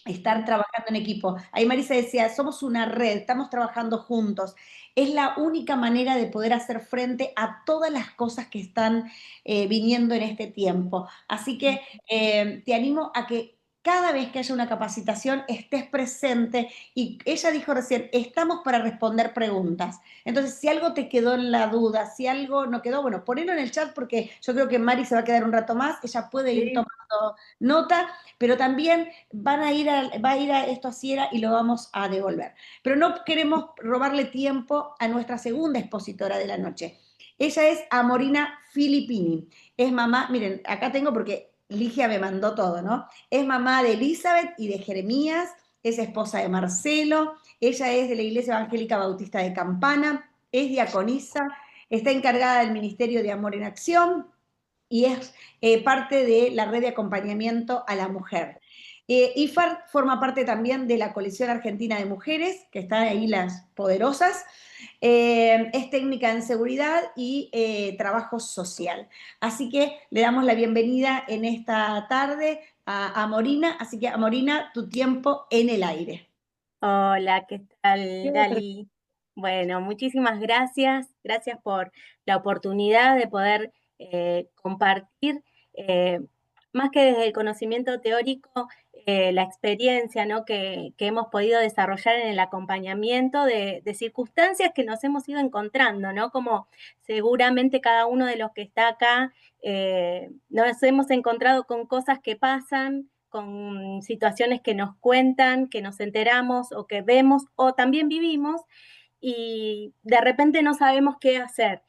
estar trabajando en equipo. Ahí Marisa decía, somos una red, estamos trabajando juntos. Es la única manera de poder hacer frente a todas las cosas que están viniendo en este tiempo. Así que te animo a que cada vez que haya una capacitación estés presente, y ella dijo recién, estamos para responder preguntas. Entonces, si algo te quedó en la duda, si algo no quedó, bueno, ponelo en el chat, porque yo creo que Mari se va a quedar un rato más, ella puede ir sí. tomando nota, pero también va a ir a esto a Sierra y lo vamos a devolver. Pero no queremos robarle tiempo a nuestra segunda expositora de la noche. Ella es Amorina Filippini. Es mamá, miren, acá tengo porque Ligia me mandó todo, ¿no? Es mamá de Elizabeth y de Jeremías, es esposa de Marcelo, ella es de la Iglesia Evangélica Bautista de Campana, es diaconisa, está encargada del Ministerio de Amor en Acción y es parte de la red de acompañamiento a la mujer. IFAR forma parte también de la Coalición Argentina de Mujeres, que están ahí las poderosas. Es técnica en seguridad y trabajo social. Así que le damos la bienvenida en esta tarde a Morina. Así que, Morina, tu tiempo en el aire. Hola, ¿qué tal, Gali? Bueno, muchísimas gracias. Gracias por la oportunidad de poder compartir, eh, más que desde el conocimiento teórico, la experiencia, ¿no?, que hemos podido desarrollar en el acompañamiento de circunstancias que nos hemos ido encontrando, ¿no? Como seguramente cada uno de los que está acá nos hemos encontrado con cosas que pasan, con situaciones que nos cuentan, que nos enteramos o que vemos o también vivimos y de repente no sabemos qué hacer.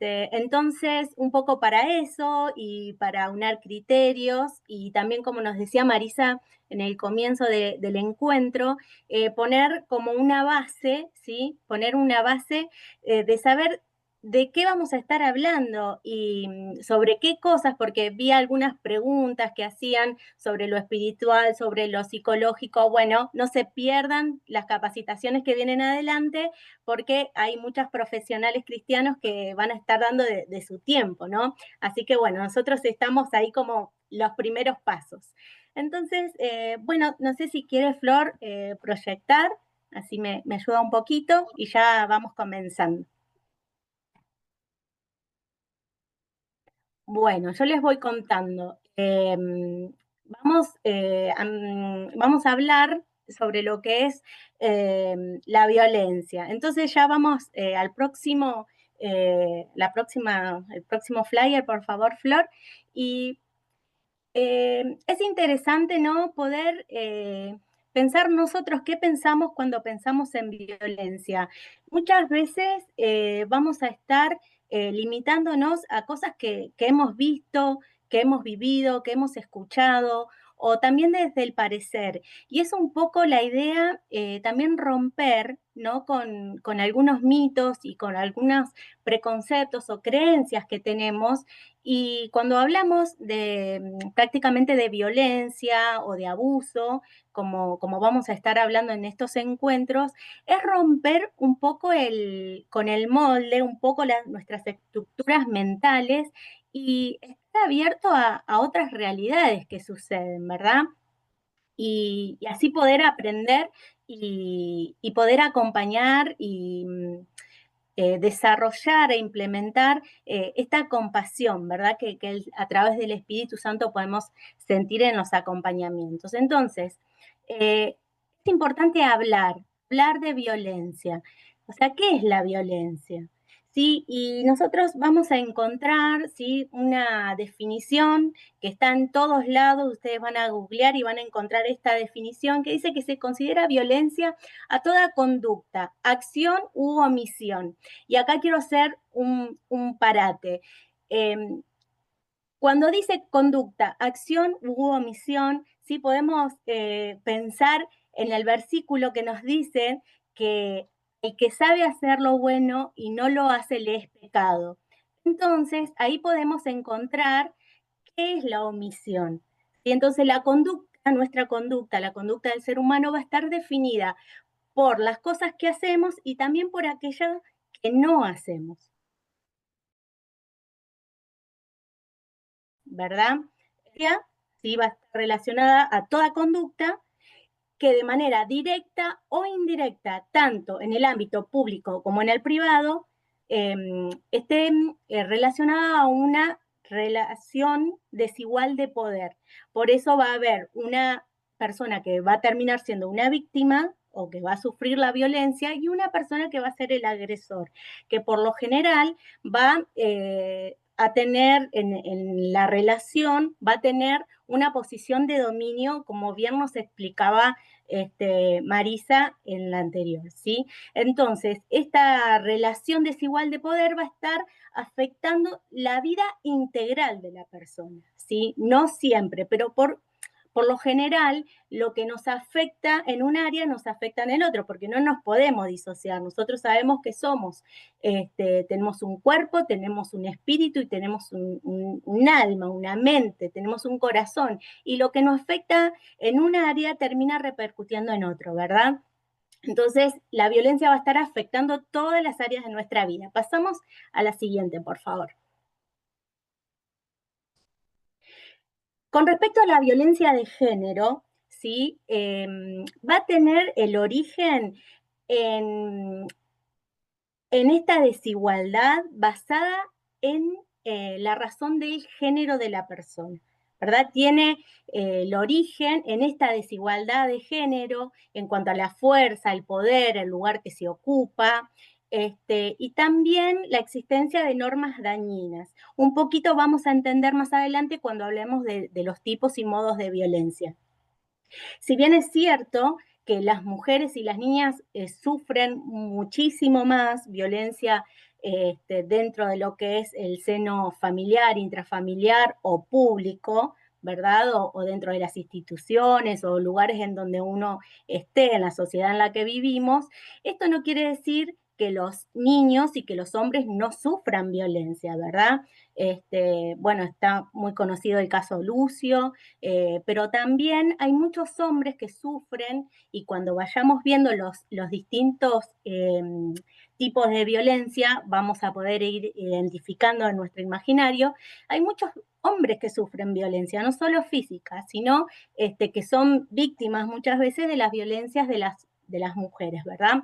Entonces, un poco para eso y para unar criterios y también, como nos decía Marisa en el comienzo del encuentro, poner como una base, ¿sí? Poner una base de saber de qué vamos a estar hablando y sobre qué cosas, porque vi algunas preguntas que hacían sobre lo espiritual, sobre lo psicológico. Bueno, no se pierdan las capacitaciones que vienen adelante, porque hay muchas profesionales cristianos que van a estar dando de su tiempo, ¿no? Así que bueno, nosotros estamos ahí como los primeros pasos. Entonces, bueno, no sé si quiere Flor proyectar, así me ayuda un poquito y ya vamos comenzando. Bueno, yo les voy contando. Vamos a hablar sobre lo que es la violencia. Entonces ya vamos al próximo, el próximo flyer, por favor, Flor. Y es interesante, ¿no?, poder pensar nosotros qué pensamos cuando pensamos en violencia. Muchas veces vamos a estar limitándonos a cosas que hemos visto, que hemos vivido, que hemos escuchado, o también desde el parecer. Y es un poco la idea también romper, ¿no? con algunos mitos y con algunos preconceptos o creencias que tenemos. Y cuando hablamos prácticamente de violencia o de abuso, como vamos a estar hablando en estos encuentros, es romper un poco con el molde, un poco nuestras estructuras mentales y estar abierto a otras realidades que suceden, ¿verdad? Y así poder aprender y poder acompañar y desarrollar e implementar esta compasión, ¿verdad? Que a través del Espíritu Santo podemos sentir en los acompañamientos. Entonces, es importante hablar de violencia. O sea, ¿qué es la violencia? ¿Sí? Y nosotros vamos a encontrar, ¿sí?, una definición que está en todos lados. Ustedes van a googlear y van a encontrar esta definición que dice que se considera violencia a toda conducta, acción u omisión. Y acá quiero hacer un parate. Eh, Cuando dice conducta, acción u omisión, sí podemos pensar en el versículo que nos dice que el que sabe hacer lo bueno y no lo hace le es pecado. Entonces, ahí podemos encontrar qué es la omisión. Y entonces la conducta, nuestra conducta, la conducta del ser humano va a estar definida por las cosas que hacemos y también por aquellas que no hacemos, ¿verdad? Sí, va a estar relacionada a toda conducta que de manera directa o indirecta, tanto en el ámbito público como en el privado, esté relacionada a una relación desigual de poder. Por eso va a haber una persona que va a terminar siendo una víctima o que va a sufrir la violencia y una persona que va a ser el agresor, que por lo general va a tener en la relación, va a tener una posición de dominio, como bien nos explicaba Marisa en la anterior, ¿sí? Entonces, esta relación desigual de poder va a estar afectando la vida integral de la persona, ¿sí? No siempre, pero por lo general, lo que nos afecta en un área nos afecta en el otro, porque no nos podemos disociar. Nosotros sabemos que tenemos un cuerpo, tenemos un espíritu y tenemos un alma, una mente, tenemos un corazón. Y lo que nos afecta en un área termina repercutiendo en otro, ¿verdad? Entonces, la violencia va a estar afectando todas las áreas de nuestra vida. Pasamos a la siguiente, por favor. Con respecto a la violencia de género, ¿sí? Va a tener el origen en, en esta desigualdad basada en la razón del género de la persona, ¿verdad? Tiene el origen en esta desigualdad de género en cuanto a la fuerza, el poder, el lugar que se ocupa, y también la existencia de normas dañinas. Un poquito vamos a entender más adelante cuando hablemos de los tipos y modos de violencia. Si bien es cierto que las mujeres y las niñas sufren muchísimo más violencia dentro de lo que es el seno familiar, intrafamiliar o público, ¿verdad? O dentro de las instituciones o lugares en donde uno esté, en la sociedad en la que vivimos, esto no quiere decir que los niños y que los hombres no sufran violencia, ¿verdad? Bueno, está muy conocido el caso Lucio, pero también hay muchos hombres que sufren y cuando vayamos viendo los distintos tipos de violencia, vamos a poder ir identificando en nuestro imaginario, hay muchos hombres que sufren violencia, no solo física, sino que son víctimas muchas veces de las violencias de las mujeres, ¿verdad?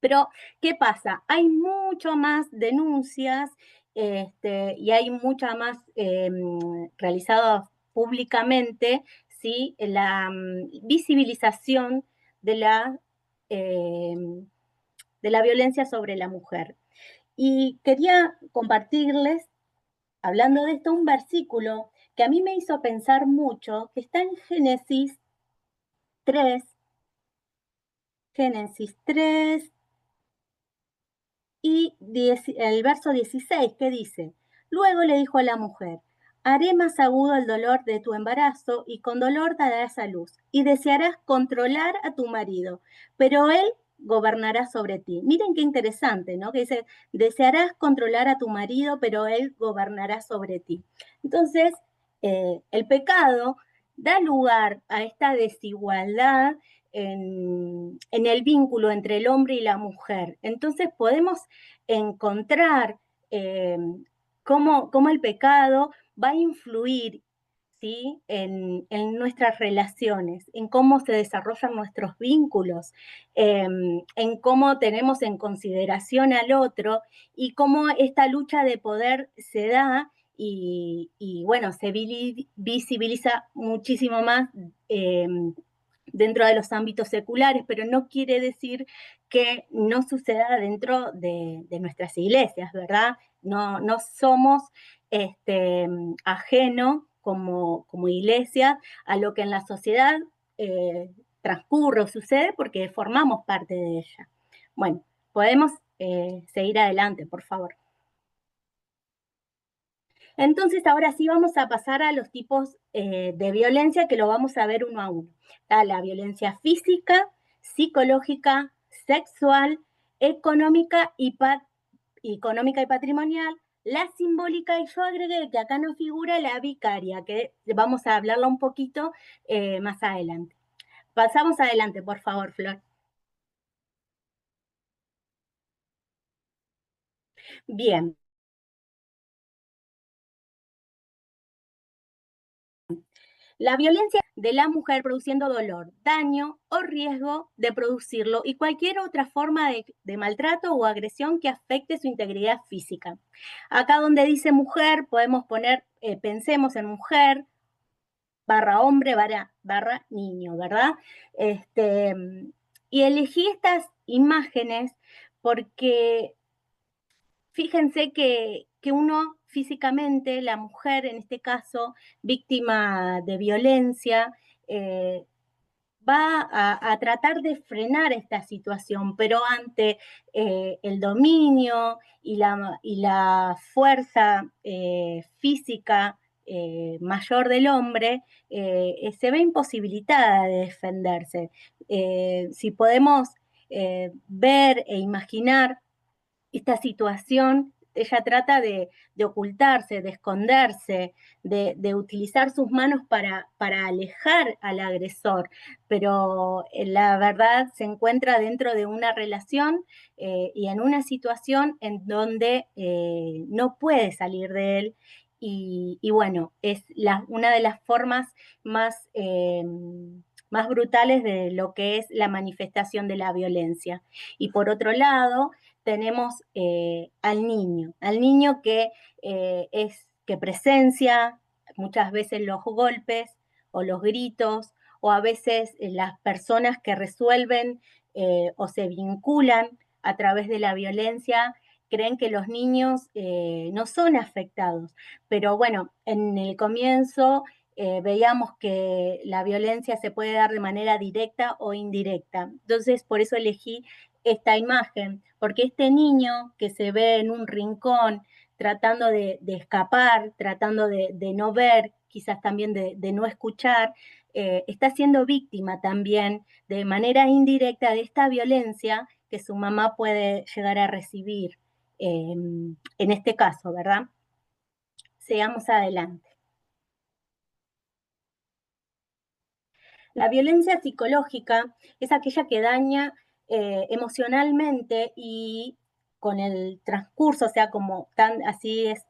Pero, ¿qué pasa? Hay mucho más denuncias y hay mucha más realizadas públicamente, ¿sí? La visibilización de eh, de la violencia sobre la mujer. Y quería compartirles, hablando de esto, un versículo que a mí me hizo pensar mucho, que está en Génesis 3, Génesis 3 y el verso 16, que dice: luego le dijo a la mujer: haré más agudo el dolor de tu embarazo y con dolor darás a luz y desearás controlar a tu marido, pero él gobernará sobre ti. Miren qué interesante, ¿no? Que dice: desearás controlar a tu marido, pero él gobernará sobre ti. Entonces, el pecado da lugar a esta desigualdad en el vínculo entre el hombre y la mujer. Entonces podemos encontrar eh, cómo el pecado va a influir, ¿sí? en nuestras relaciones, en cómo se desarrollan nuestros vínculos, en cómo tenemos en consideración al otro y cómo esta lucha de poder se da y bueno, se visibiliza muchísimo más dentro de los ámbitos seculares, pero no quiere decir que no suceda dentro de nuestras iglesias, ¿verdad? No somos ajeno como iglesia a lo que en la sociedad transcurre o sucede porque formamos parte de ella. Bueno, podemos seguir adelante, por favor. Entonces, ahora sí vamos a pasar a los tipos de violencia que lo vamos a ver uno a uno. Está la violencia física, psicológica, sexual, económica y patrimonial, la simbólica, y yo agregué que acá no figura la vicaria, que vamos a hablarla un poquito más adelante. Pasamos adelante, por favor, Flor. Bien. La violencia de la mujer produciendo dolor, daño o riesgo de producirlo y cualquier otra forma de maltrato o agresión que afecte su integridad física. Acá donde dice mujer, podemos poner, pensemos en mujer, barra hombre, barra niño, ¿verdad? Y elegí estas imágenes porque fíjense que uno físicamente, la mujer en este caso, víctima de violencia, eh, va a tratar de frenar esta situación, pero ante el dominio y la fuerza física mayor del hombre, se ve imposibilitada de defenderse. Si podemos ver e imaginar esta situación, ella trata de ocultarse, de esconderse, de utilizar sus manos para alejar al agresor, pero la verdad se encuentra dentro de una relación y en una situación en donde no puede salir de él. Y bueno, es una de las formas más, más brutales de lo que es la manifestación de la violencia. Y por otro lado, tenemos al niño que presencia muchas veces los golpes o los gritos, o a veces las personas que resuelven o se vinculan a través de la violencia creen que los niños no son afectados. Pero bueno, en el comienzo veíamos que la violencia se puede dar de manera directa o indirecta. Entonces, por eso elegí esta imagen, porque este niño que se ve en un rincón tratando de escapar, tratando de no ver, quizás también de no escuchar, está siendo víctima también de manera indirecta de esta violencia que su mamá puede llegar a recibir en este caso, ¿verdad? Sigamos adelante. La violencia psicológica es aquella que daña emocionalmente y con el transcurso, o sea, así es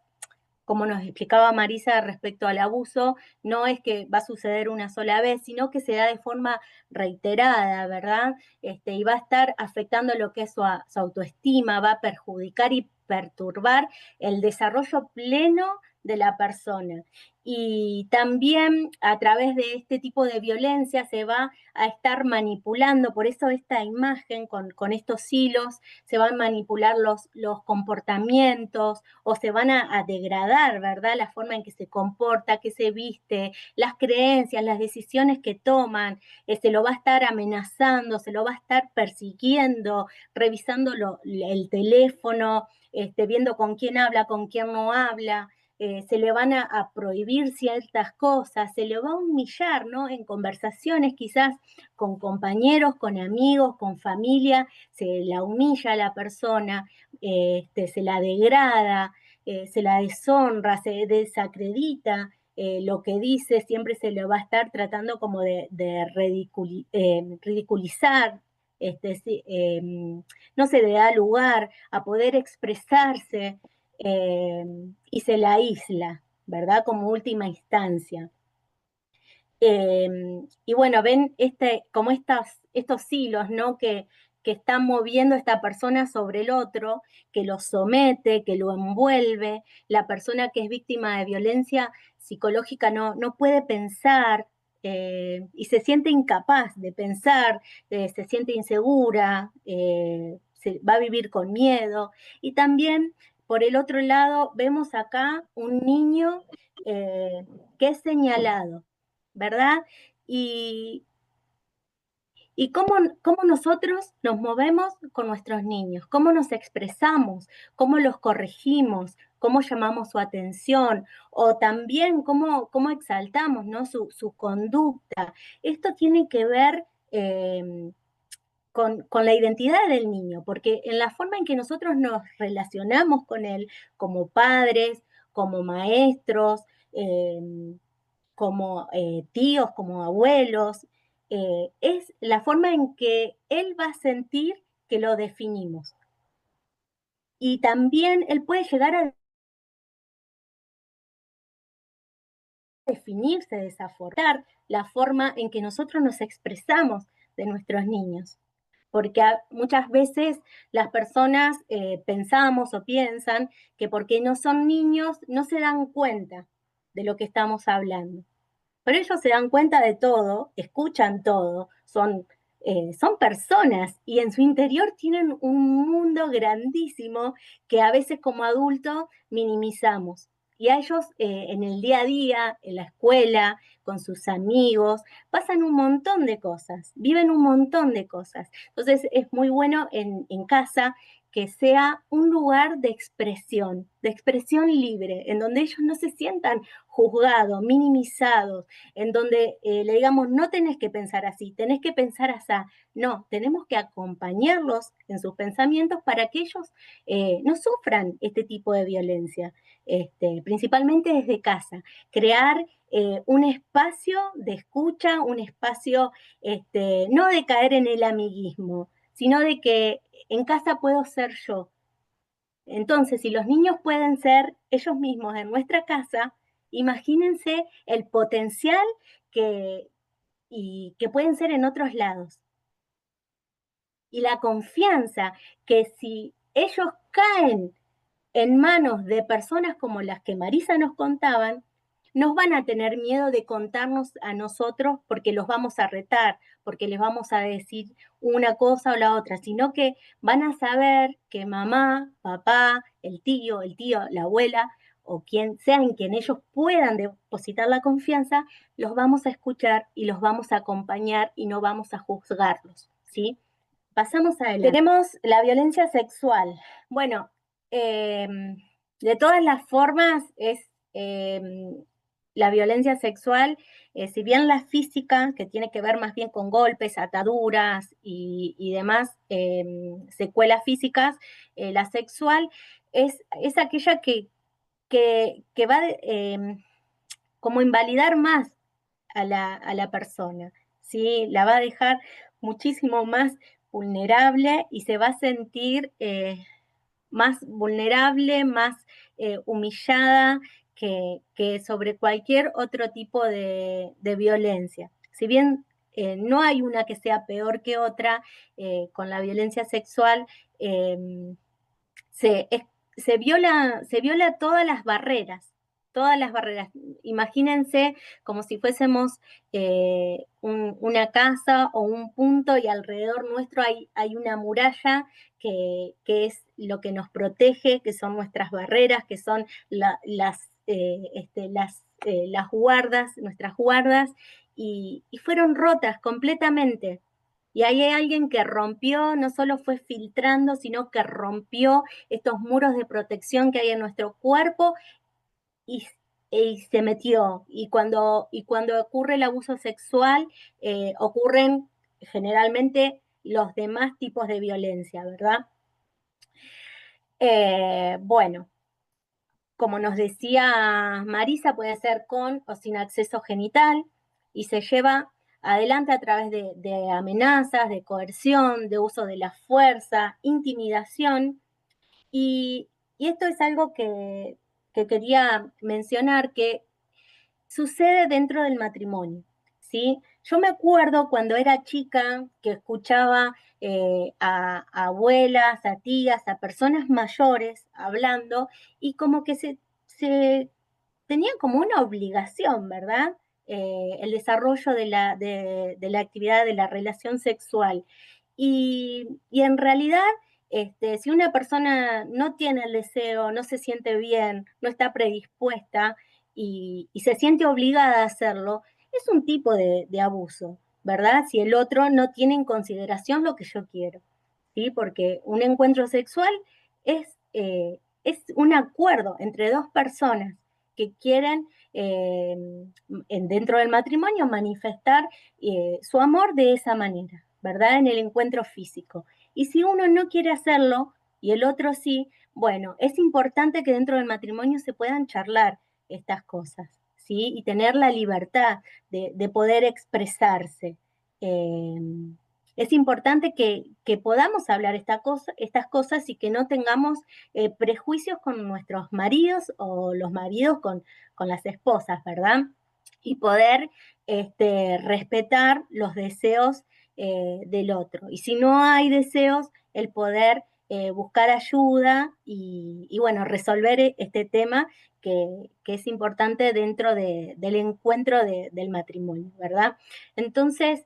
como nos explicaba Marisa respecto al abuso, no es que va a suceder una sola vez, sino que se da de forma reiterada, ¿verdad? Y va a estar afectando lo que es su autoestima, va a perjudicar y perturbar el desarrollo pleno de la persona. Y también a través de este tipo de violencia se va a estar manipulando, por eso esta imagen con estos hilos, se van a manipular los comportamientos o se van a degradar, ¿verdad? La forma en que se comporta, que se viste, las creencias, las decisiones que toman, se lo va a estar amenazando, se lo va a estar persiguiendo, revisando el teléfono, viendo con quién habla, con quién no habla. Se le van a prohibir ciertas cosas, se le va a humillar, ¿no? En conversaciones quizás con compañeros, con amigos, con familia, se la humilla a la persona, se la degrada, se la deshonra, se desacredita. Lo que dice siempre se le va a estar tratando como de ridiculizar, no se le da lugar a poder expresarse, eh, y se la aísla, ¿verdad? Como última instancia. Y bueno, ven como estos hilos, ¿no? Que están moviendo a esta persona sobre el otro, que lo somete, que lo envuelve. La persona que es víctima de violencia psicológica no puede pensar, y se siente incapaz de pensar, se siente insegura, se va a vivir con miedo. Y también, por el otro lado, vemos acá un niño que es señalado, ¿verdad? Y, y cómo nosotros nos movemos con nuestros niños, cómo nos expresamos, cómo los corregimos, cómo llamamos su atención, o también cómo exaltamos, ¿no? Su conducta. Esto tiene que ver con la identidad del niño, porque en la forma en que nosotros nos relacionamos con él, como padres, como maestros, como tíos, como abuelos, es la forma en que él va a sentir que lo definimos. Y también él puede llegar a definirse de esa forma, la forma en que nosotros nos expresamos de nuestros niños. Porque muchas veces las personas pensamos o piensan que porque no son niños no se dan cuenta de lo que estamos hablando. Pero ellos se dan cuenta de todo, escuchan todo, son personas y en su interior tienen un mundo grandísimo que a veces como adultos minimizamos. Y a ellos en el día a día, en la escuela, con sus amigos, pasan un montón de cosas, viven un montón de cosas. Entonces es muy bueno en casa que sea un lugar de expresión libre, en donde ellos no se sientan juzgados, minimizados, en donde le digamos, no tenés que pensar así, tenés que pensar así. No, tenemos que acompañarlos en sus pensamientos para que ellos no sufran este tipo de violencia, principalmente desde casa. Crear un espacio de escucha, un espacio no de caer en el amiguismo, sino de que en casa puedo ser yo. Entonces, si los niños pueden ser ellos mismos en nuestra casa, imagínense el potencial que, que pueden ser en otros lados. Y la confianza que si ellos caen en manos de personas como las que Marisa nos contaban, no van a tener miedo de contarnos a nosotros porque los vamos a retar, porque les vamos a decir una cosa o la otra, sino que van a saber que mamá, papá, el tío, la abuela, o quien sea en quien ellos puedan depositar la confianza, los vamos a escuchar y los vamos a acompañar y no vamos a juzgarlos, ¿sí? Pasamos adelante. Tenemos la violencia sexual. Bueno, de todas las formas es la violencia sexual, si bien la física, que tiene que ver más bien con golpes, ataduras y demás secuelas físicas, la sexual es aquella que va como invalidar más a la persona, ¿sí? La va a dejar muchísimo más vulnerable y se va a sentir más vulnerable, más humillada que sobre cualquier otro tipo de violencia. Si bien no hay una que sea peor que otra, con la violencia sexual eh, se, es, se viola todas las barreras, todas las barreras. Imagínense como si fuésemos una casa o un punto y alrededor nuestro hay una muralla que es lo que nos protege, que son nuestras barreras, que son las guardas, nuestras guardas, y fueron rotas completamente. Y ahí hay alguien que rompió, no solo fue filtrando, sino que rompió estos muros de protección que hay en nuestro cuerpo y, y se metió. Y cuando ocurre el abuso sexual, ocurren generalmente los demás tipos de violencia, ¿verdad? Bueno, como nos decía Marisa, puede ser con o sin acceso genital y se lleva adelante a través de amenazas, de coerción, de uso de la fuerza, intimidación. Y esto es algo que quería mencionar, que sucede dentro del matrimonio, ¿sí? Yo me acuerdo cuando era chica que escuchaba a abuelas, a tías, a personas mayores hablando y como que se tenían como una obligación, ¿verdad? El desarrollo de la actividad de la relación sexual. Y en realidad, si una persona no tiene el deseo, no se siente bien, no está predispuesta y se siente obligada a hacerlo, es un tipo de abuso, ¿verdad? Si el otro no tiene en consideración lo que yo quiero, ¿sí? Porque un encuentro sexual es un acuerdo entre dos personas que quieren dentro del matrimonio manifestar su amor de esa manera, ¿verdad? En el encuentro físico. Y si uno no quiere hacerlo y el otro sí, bueno, es importante que dentro del matrimonio se puedan charlar estas cosas, ¿sí? Y tener la libertad de poder expresarse. Eh, es importante que podamos hablar estas cosas y que no tengamos prejuicios con nuestros maridos o los maridos con las esposas, ¿verdad? Y poder respetar los deseos del otro. Y si no hay deseos, el poder buscar ayuda y, bueno, resolver este tema que es importante dentro del encuentro del matrimonio, ¿verdad? Entonces,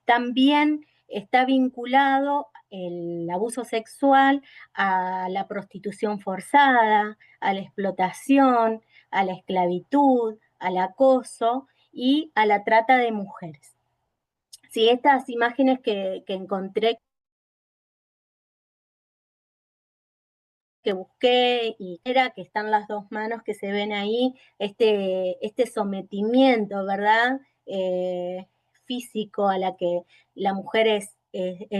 también está vinculado el abuso sexual a la prostitución forzada, a la explotación, a la esclavitud, al acoso y a la trata de mujeres. Sí, estas imágenes que encontré, que busqué y era que están las dos manos que se ven ahí, este sometimiento, ¿verdad? Físico a la que la mujer es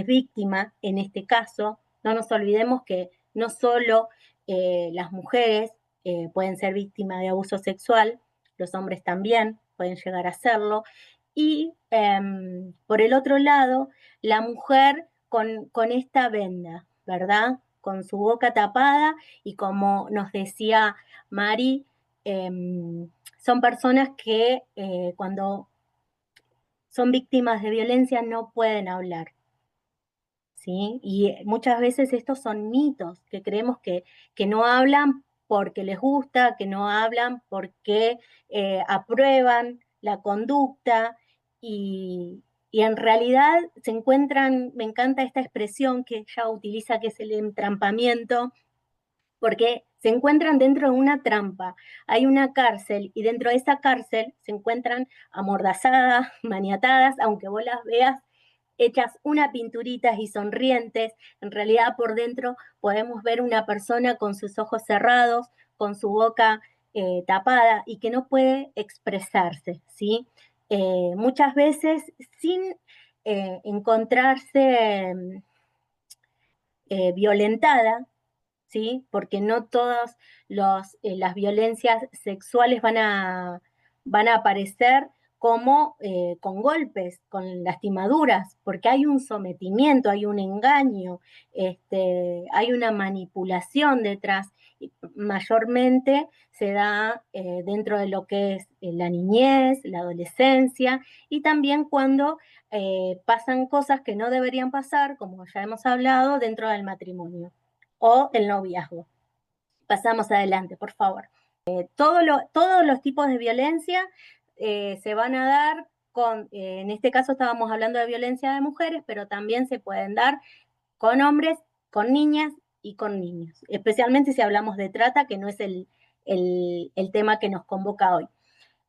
víctima en este caso. No nos olvidemos que no solo las mujeres pueden ser víctimas de abuso sexual, los hombres también pueden llegar a serlo. Y por el otro lado, la mujer con esta venda, ¿verdad? Con su boca tapada y como nos decía Mari, eh, son personas que cuando son víctimas de violencia no pueden hablar, ¿sí? Y muchas veces estos son mitos, que creemos que no hablan porque les gusta, que no hablan porque aprueban la conducta y en realidad se encuentran, me encanta esta expresión que ella utiliza, que es el entrampamiento, porque se encuentran dentro de una trampa, hay una cárcel y dentro de esa cárcel se encuentran amordazadas, maniatadas, aunque vos las veas hechas una pinturita y sonrientes, en realidad por dentro podemos ver una persona con sus ojos cerrados, con su boca tapada y que no puede expresarse, ¿sí? Muchas veces sin encontrarse violentada, ¿sí? Porque no todas las violencias sexuales van a aparecer como con golpes, con lastimaduras, porque hay un sometimiento, hay un engaño, hay una manipulación detrás. Y mayormente se da dentro de lo que es la niñez, la adolescencia y también cuando pasan cosas que no deberían pasar, como ya hemos hablado, dentro del matrimonio o el noviazgo. Pasamos adelante, por favor. todos los tipos de violencia se van a dar en este caso estábamos hablando de violencia de mujeres, pero también se pueden dar con hombres, con niñas y con niños, especialmente si hablamos de trata, que no es el tema que nos convoca hoy.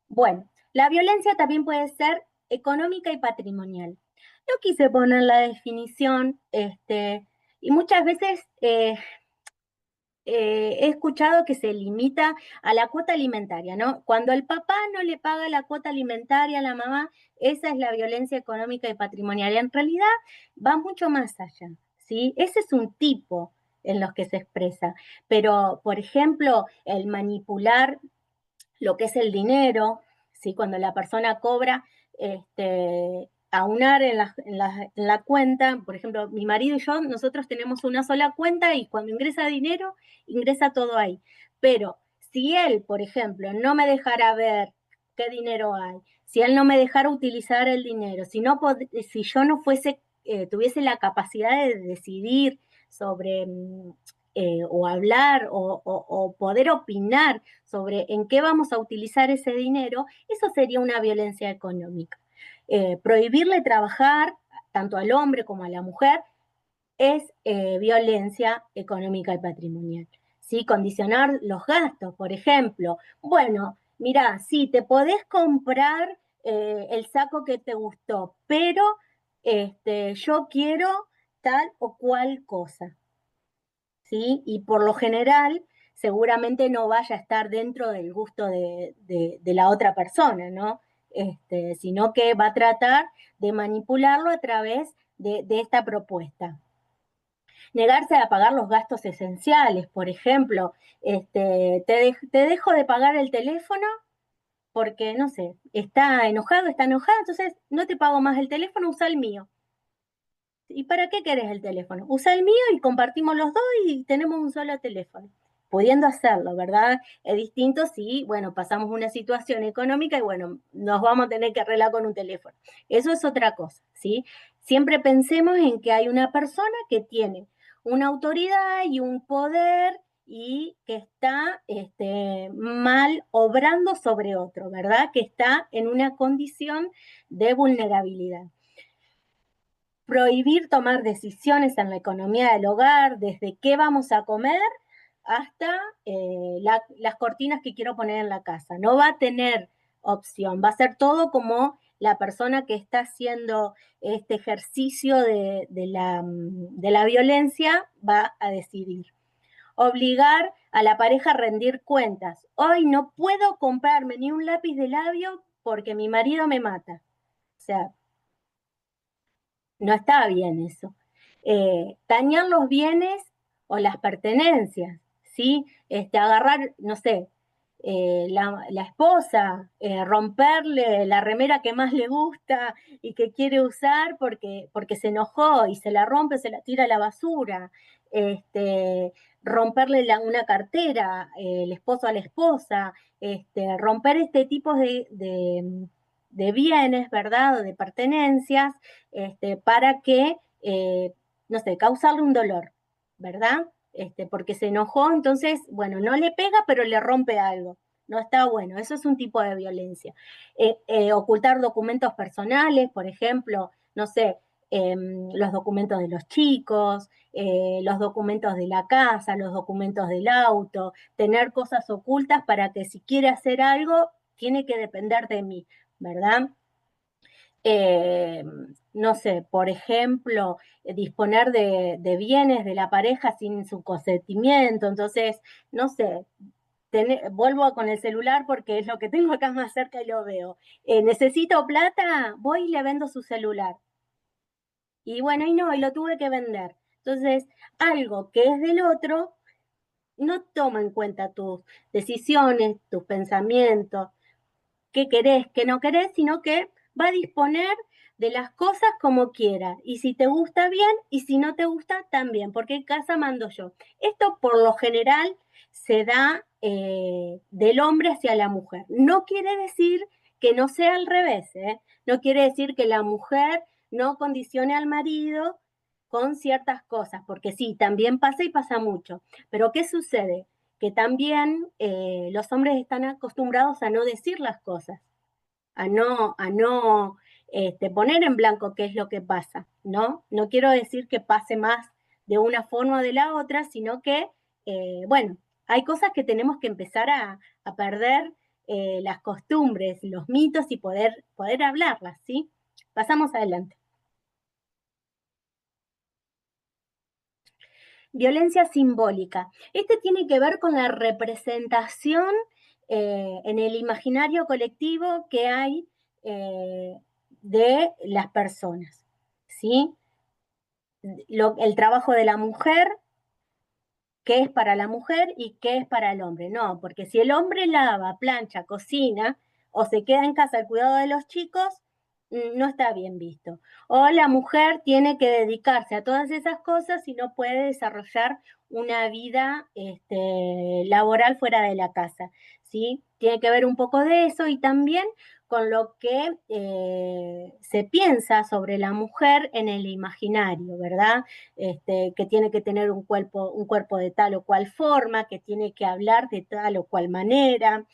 Bueno, la violencia también puede ser económica y patrimonial. No quise poner la definición, y muchas veces he escuchado que se limita a la cuota alimentaria, ¿no? Cuando el papá no le paga la cuota alimentaria a la mamá, esa es la violencia económica y patrimonial. Y en realidad va mucho más allá, ¿sí? Ese es un tipo en los que se expresa. Pero, por ejemplo, el manipular lo que es el dinero, ¿sí? Cuando la persona cobra, aunar en la cuenta, por ejemplo, mi marido y yo, nosotros tenemos una sola cuenta y cuando ingresa dinero, ingresa todo ahí. Pero si él, por ejemplo, no me dejara ver qué dinero hay, si él no me dejara utilizar el dinero, si yo no tuviese la capacidad de decidir sobre o hablar o poder opinar sobre en qué vamos a utilizar ese dinero, eso sería una violencia económica. Prohibirle trabajar tanto al hombre como a la mujer es violencia económica y patrimonial. ¿Sí? Condicionar los gastos, por ejemplo. Bueno, mira, sí, te podés comprar el saco que te gustó, pero yo quiero tal o cual cosa. ¿Sí? Y por lo general seguramente no vaya a estar dentro del gusto de la otra persona, ¿no? Sino que va a tratar de manipularlo a través de esta propuesta. Negarse a pagar los gastos esenciales, por ejemplo, te dejo de pagar el teléfono porque, no sé, está enojada, entonces no te pago más el teléfono, usa el mío. ¿Y para qué querés el teléfono? Usa el mío y compartimos los dos y tenemos un solo teléfono. Pudiendo hacerlo, ¿verdad? Es distinto si, bueno, pasamos una situación económica y, bueno, nos vamos a tener que arreglar con un teléfono. Eso es otra cosa, ¿sí? Siempre pensemos en que hay una persona que tiene una autoridad y un poder y que está mal obrando sobre otro, ¿verdad? Que está en una condición de vulnerabilidad. Prohibir tomar decisiones en la economía del hogar, desde qué vamos a comer hasta las cortinas que quiero poner en la casa. No va a tener opción, va a ser todo como la persona que está haciendo este ejercicio de la violencia va a decidir. Obligar a la pareja a rendir cuentas. Hoy no puedo comprarme ni un lápiz de labio porque mi marido me mata. O sea, no está bien eso. Dañar los bienes o las pertenencias, ¿sí? Agarrar, no sé, la esposa, romperle la remera que más le gusta y que quiere usar porque se enojó y se la rompe, se la tira a la basura. Romperle una cartera, el esposo a la esposa, romper este tipo de bienes, ¿verdad? O de pertenencias, para que, no sé, causarle un dolor, ¿verdad? Porque se enojó, entonces, bueno, no le pega, pero le rompe algo. No está bueno, eso es un tipo de violencia. Ocultar documentos personales, por ejemplo, no sé, los documentos de los chicos, los documentos de la casa, los documentos del auto, tener cosas ocultas para que si quiere hacer algo, tiene que depender de mí, ¿verdad? No sé, por ejemplo, disponer de bienes de la pareja sin su consentimiento. Entonces, no sé, vuelvo con el celular porque es lo que tengo acá más cerca y lo veo. Necesito plata, voy y le vendo su celular. Y bueno, y lo tuve que vender. Entonces, algo que es del otro no toma en cuenta tus decisiones, tus pensamientos, qué querés, qué no querés, sino que va a disponer de las cosas como quiera. Y si te gusta bien, y si no te gusta también, porque en casa mando yo. Esto por lo general se da del hombre hacia la mujer. No quiere decir que no sea al revés, ¿eh? No quiere decir que la mujer no condicione al marido con ciertas cosas, porque sí, también pasa y pasa mucho. Pero ¿qué sucede? que también los hombres están acostumbrados a no decir las cosas, a no poner en blanco qué es lo que pasa, ¿no? No quiero decir que pase más de una forma o de la otra, sino que, bueno, hay cosas que tenemos que empezar a perder las costumbres, los mitos y poder hablarlas, ¿sí? Pasamos adelante. Violencia simbólica. Este tiene que ver con la representación en el imaginario colectivo que hay de las personas, ¿sí? El trabajo de la mujer, qué es para la mujer y qué es para el hombre. No, porque si el hombre lava, plancha, cocina o se queda en casa al cuidado de los chicos, no está bien visto. O la mujer tiene que dedicarse a todas esas cosas y no puede desarrollar una vida laboral fuera de la casa, ¿sí? Tiene que ver un poco de eso y también con lo que se piensa sobre la mujer en el imaginario, ¿verdad? Que tiene que tener un cuerpo de tal o cual forma, que tiene que hablar de tal o cual manera,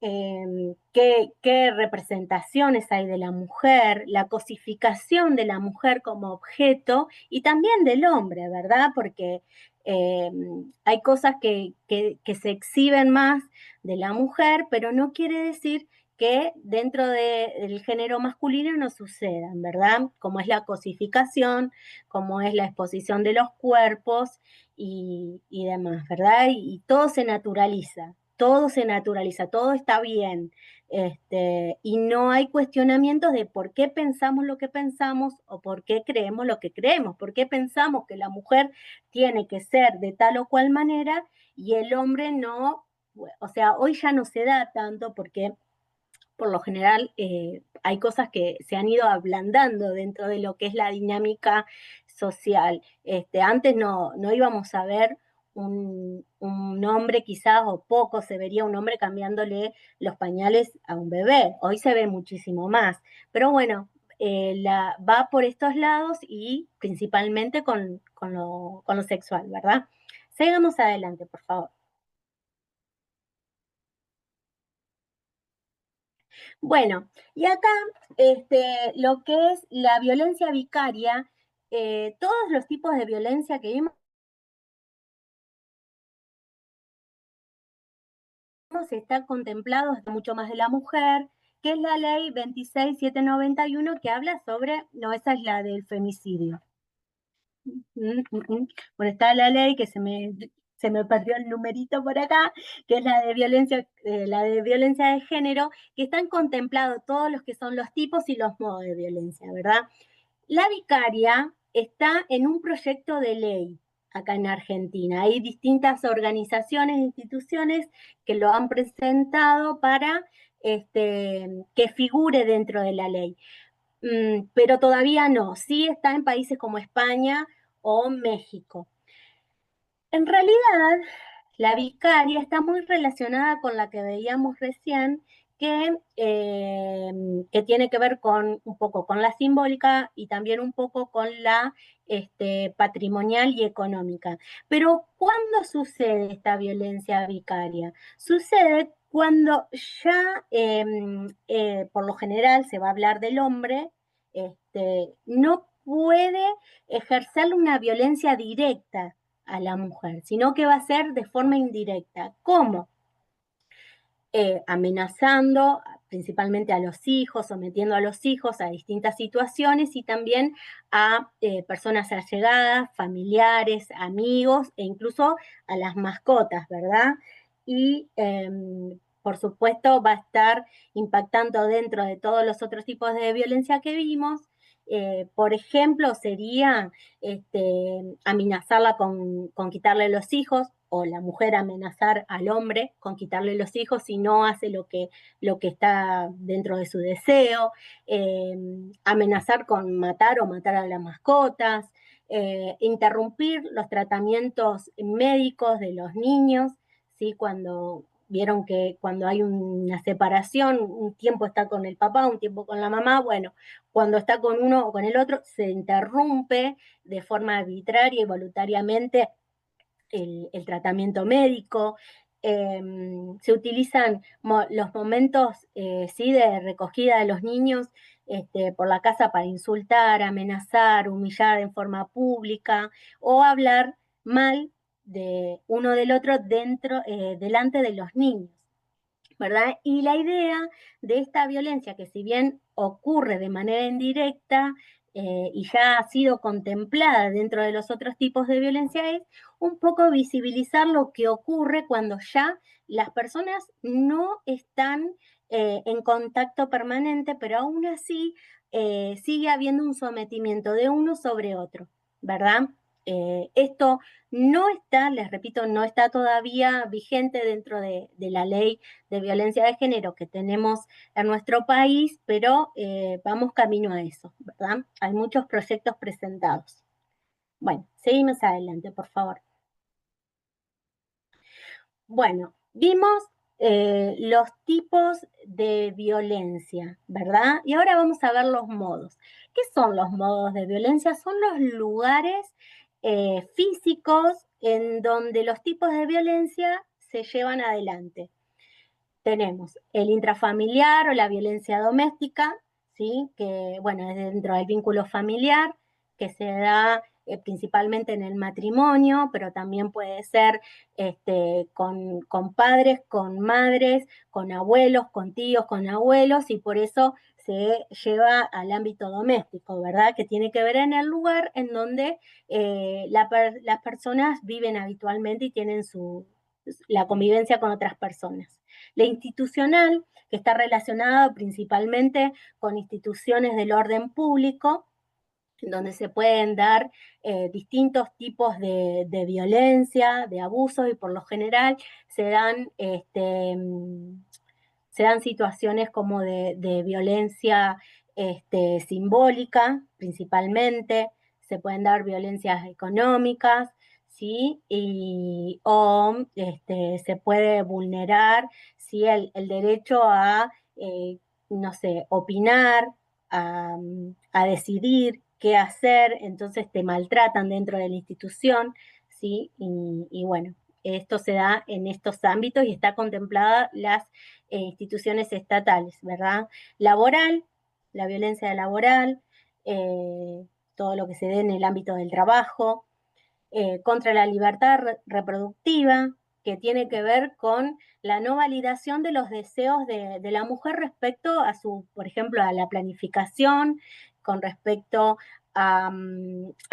qué representaciones hay de la mujer, la cosificación de la mujer como objeto y también del hombre, ¿verdad? Porque hay cosas que se exhiben más de la mujer, pero no quiere decir que dentro del género masculino no sucedan, ¿verdad? Como es la cosificación, como es la exposición de los cuerpos y demás, ¿verdad? Y todo se naturaliza, todo está bien, y no hay cuestionamientos de por qué pensamos lo que pensamos o por qué creemos lo que creemos, por qué pensamos que la mujer tiene que ser de tal o cual manera y el hombre no, o sea, hoy ya no se da tanto porque por lo general hay cosas que se han ido ablandando dentro de lo que es la dinámica social. Antes no íbamos a ver un hombre quizás, o poco se vería un hombre cambiándole los pañales a un bebé. Hoy se ve muchísimo más. Pero bueno, va por estos lados y principalmente con lo sexual, ¿verdad? Sigamos adelante, por favor. Bueno, y acá lo que es la violencia vicaria, todos los tipos de violencia que vimos están contemplados mucho más de la mujer, que es la ley 26791 que habla sobre, no, esa es la del femicidio. Bueno, está la ley que se me perdió el numerito por acá, que es la de violencia de género, que están contemplados todos los que son los tipos y los modos de violencia, ¿verdad? La vicaria está en un proyecto de ley acá en Argentina. Hay distintas organizaciones e instituciones que lo han presentado para que figure dentro de la ley. Pero todavía no. Sí está en países como España o México. En realidad, la vicaria está muy relacionada con la que veíamos recién, que tiene que ver con un poco con la simbólica y también un poco con la patrimonial y económica. Pero ¿cuándo sucede esta violencia vicaria? Sucede cuando ya, por lo general, se va a hablar del hombre, no puede ejercer una violencia directa a la mujer, sino que va a ser de forma indirecta. ¿Cómo? Amenazando principalmente a los hijos, sometiendo a los hijos a distintas situaciones y también a personas allegadas, familiares, amigos e incluso a las mascotas, ¿verdad? Y por supuesto va a estar impactando dentro de todos los otros tipos de violencia que vimos. Por ejemplo, sería amenazarla con quitarle los hijos, o la mujer amenazar al hombre con quitarle los hijos si no hace lo que está dentro de su deseo, amenazar con matar o matar a las mascotas, interrumpir los tratamientos médicos de los niños, ¿sí? Cuando vieron que cuando hay una separación, un tiempo está con el papá, un tiempo con la mamá, bueno, cuando está con uno o con el otro, se interrumpe de forma arbitraria y voluntariamente el tratamiento médico. Se utilizan los momentos ¿sí? de recogida de los niños por la casa para insultar, amenazar, humillar en forma pública o hablar mal de uno del otro delante de los niños, ¿verdad? Y la idea de esta violencia, que si bien ocurre de manera indirecta y ya ha sido contemplada dentro de los otros tipos de violencia, es un poco visibilizar lo que ocurre cuando ya las personas no están en contacto permanente, pero aún así sigue habiendo un sometimiento de uno sobre otro, ¿verdad? Esto no está, les repito, no está todavía vigente dentro de la ley de violencia de género que tenemos en nuestro país, pero vamos camino a eso, ¿verdad? Hay muchos proyectos presentados. Bueno, seguimos adelante, por favor. Bueno, vimos los tipos de violencia, ¿verdad? Y ahora vamos a ver los modos. ¿Qué son los modos de violencia? Son los lugares físicos en donde los tipos de violencia se llevan adelante. Tenemos el intrafamiliar o la violencia doméstica, ¿sí? Que, bueno, es dentro del vínculo familiar, que se da principalmente en el matrimonio, pero también puede ser con padres, con madres, con abuelos, con tíos, con abuelos, y por eso se lleva al ámbito doméstico, ¿verdad? Que tiene que ver en el lugar en donde las personas viven habitualmente y tienen la convivencia con otras personas. La institucional, que está relacionada principalmente con instituciones del orden público, donde se pueden dar distintos tipos de violencia, de abusos, y por lo general se dan, se dan situaciones como de violencia simbólica, principalmente, se pueden dar violencias económicas, ¿sí? O se puede vulnerar, ¿sí? El derecho a, no sé, opinar, a decidir qué hacer, entonces te maltratan dentro de la institución, ¿sí? Y bueno, esto se da en estos ámbitos y está contemplada las instituciones estatales, ¿verdad? Laboral, la violencia laboral, todo lo que se dé en el ámbito del trabajo, contra la libertad reproductiva, que tiene que ver con la no validación de los deseos de la mujer respecto a por ejemplo, a la planificación, con respecto a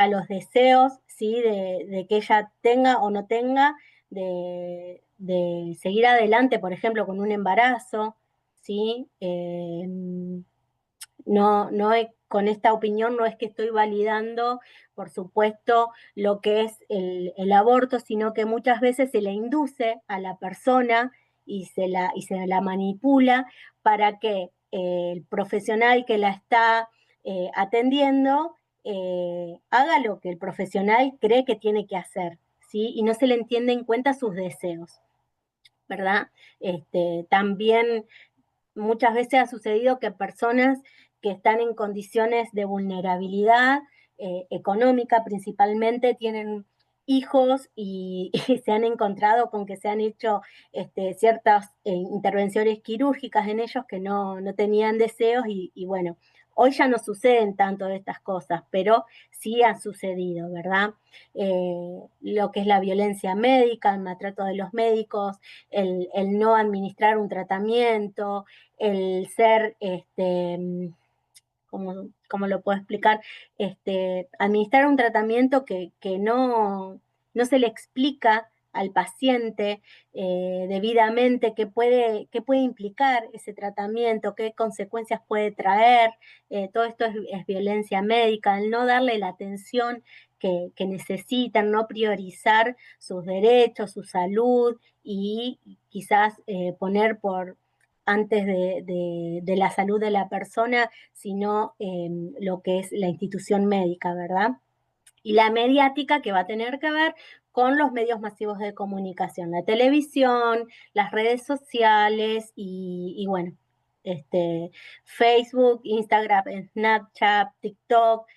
los deseos, ¿sí? de que ella tenga o no tenga, de seguir adelante, por ejemplo, con un embarazo, ¿sí? Con esta opinión no es que estoy validando, por supuesto, lo que es el aborto, sino que muchas veces se le induce a la persona y se la manipula para que el profesional que la está atendiendo haga lo que el profesional cree que tiene que hacer, ¿sí? Y no se le entiende en cuenta sus deseos, ¿verdad? También muchas veces ha sucedido que personas que están en condiciones de vulnerabilidad económica principalmente tienen hijos y se han encontrado con que se han hecho ciertas intervenciones quirúrgicas en ellos que no tenían deseos y bueno, hoy ya no suceden tanto de estas cosas, pero sí han sucedido, ¿verdad? Lo que es la violencia médica, el maltrato de los médicos, el no administrar un tratamiento, el ser, ¿cómo lo puedo explicar? Administrar un tratamiento que no se le explica al paciente debidamente qué puede implicar ese tratamiento, qué consecuencias puede traer. Todo esto es violencia médica, el no darle la atención que necesitan, no priorizar sus derechos, su salud y quizás poner antes de la salud de la persona, sino lo que es la institución médica, ¿verdad? Y la mediática, que va a tener que ver con los medios masivos de comunicación, la televisión, las redes sociales y bueno, Facebook, Instagram, Snapchat, TikTok,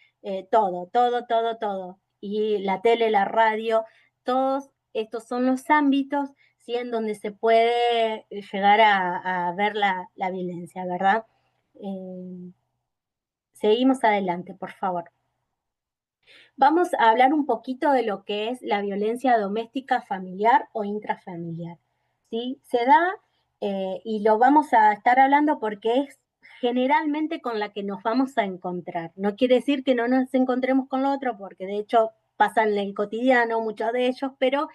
todo. Y la tele, la radio, todos estos son los ámbitos, ¿sí? En donde se puede llegar a ver la violencia, ¿verdad? Seguimos adelante, por favor. Vamos a hablar un poquito de lo que es la violencia doméstica familiar o intrafamiliar, ¿sí? Se da, y lo vamos a estar hablando porque es generalmente con la que nos vamos a encontrar. No quiere decir que no nos encontremos con lo otro, porque de hecho pasan en el cotidiano muchos de ellos, pero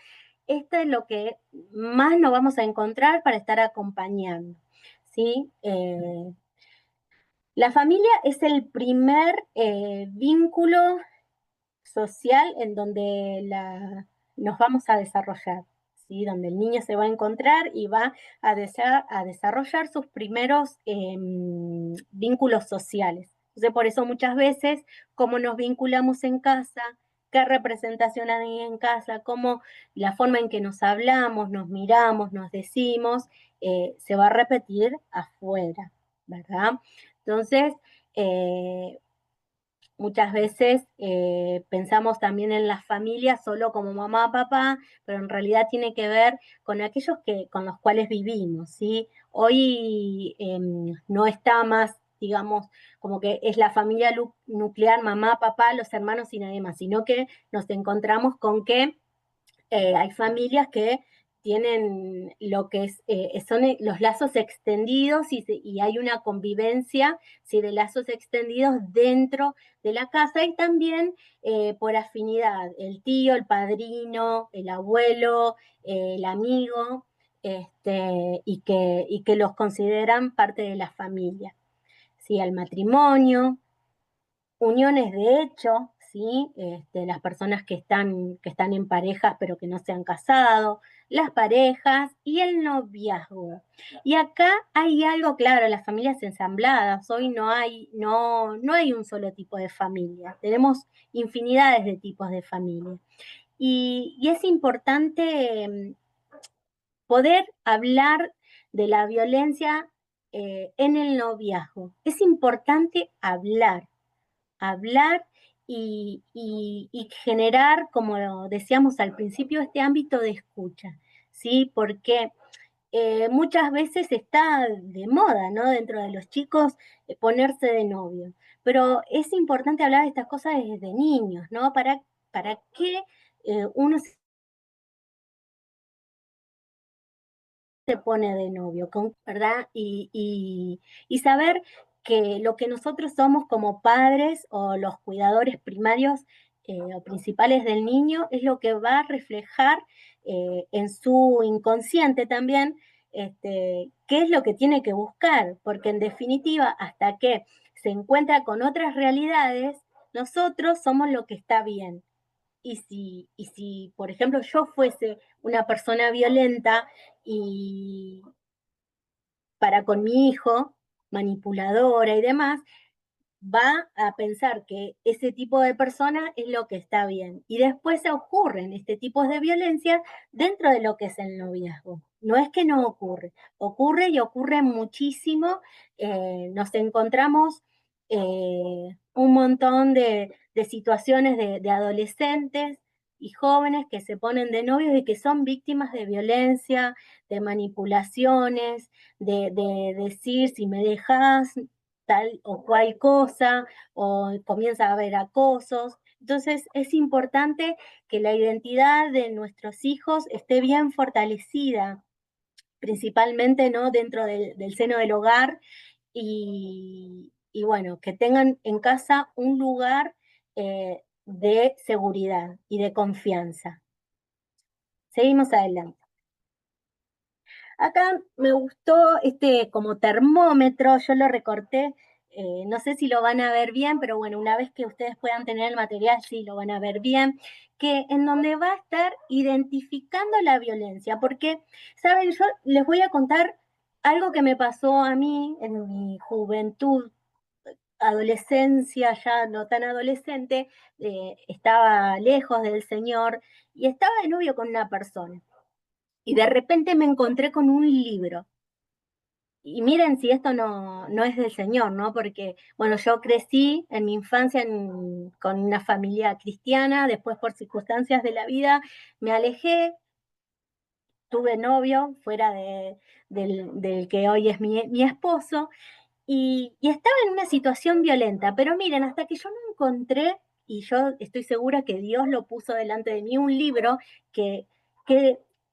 esto es lo que más nos vamos a encontrar para estar acompañando, ¿sí? La familia es el primer vínculo social en donde nos vamos a desarrollar, ¿sí? Donde el niño se va a encontrar y va a desarrollar sus primeros vínculos sociales. Entonces, por eso muchas veces, cómo nos vinculamos en casa, qué representación hay en casa, cómo la forma en que nos hablamos, nos miramos, nos decimos, se va a repetir afuera, ¿verdad? Entonces, eh, muchas veces pensamos también en las familias solo como mamá, papá, pero en realidad tiene que ver con aquellos con los cuales vivimos, ¿sí? Hoy no está más, digamos, como que es la familia nuclear, mamá, papá, los hermanos y nadie más, sino que nos encontramos con que hay familias que tienen lo que son los lazos extendidos y hay una convivencia, ¿sí? De lazos extendidos dentro de la casa y también por afinidad, el tío, el padrino, el abuelo, el amigo, y que los consideran parte de la familia, ¿sí? Al matrimonio, uniones de hecho, ¿sí? Las personas que están en parejas pero que no se han casado, las parejas y el noviazgo. Y acá hay algo claro, las familias ensambladas. Hoy no hay un solo tipo de familia, tenemos infinidades de tipos de familia. Y es importante poder hablar de la violencia en el noviazgo. Es importante hablar y generar, como decíamos al principio, este ámbito de escucha, ¿sí? Porque muchas veces está de moda, ¿no? Dentro de los chicos, ponerse de novio. Pero es importante hablar de estas cosas desde niños, ¿no? Para que uno se pone de novio, ¿verdad? Y saber que lo que nosotros somos como padres o los cuidadores primarios o principales del niño es lo que va a reflejar en su inconsciente también, qué es lo que tiene que buscar, porque en definitiva, hasta que se encuentra con otras realidades, nosotros somos lo que está bien. Y si, por ejemplo, yo fuese una persona violenta y para con mi hijo, manipuladora y demás, va a pensar que ese tipo de persona es lo que está bien. Y después se ocurren este tipo de violencia dentro de lo que es el noviazgo. No es que no ocurre, ocurre y ocurre muchísimo. Nos encontramos un montón de situaciones de adolescentes y jóvenes que se ponen de novios y que son víctimas de violencia, de manipulaciones, de decir si me dejas, tal o cual cosa, o comienza a haber acosos. Entonces es importante que la identidad de nuestros hijos esté bien fortalecida, principalmente, ¿no? Dentro del seno del hogar y bueno, que tengan en casa un lugar de seguridad y de confianza. Seguimos adelante. Acá me gustó este como termómetro, yo lo recorté, no sé si lo van a ver bien, pero bueno, una vez que ustedes puedan tener el material, sí lo van a ver bien, que en donde va a estar identificando la violencia, porque, ¿saben? Yo les voy a contar algo que me pasó a mí en mi juventud, adolescencia, ya no tan adolescente, estaba lejos del Señor y estaba de novio con una persona. Y de repente me encontré con un libro. Y miren si esto no es del Señor, ¿no? Porque, bueno, yo crecí en mi infancia con una familia cristiana, después por circunstancias de la vida me alejé, tuve novio fuera del que hoy es mi esposo, y estaba en una situación violenta, pero miren, hasta que yo no encontré, y yo estoy segura que Dios lo puso delante de mí, un libro que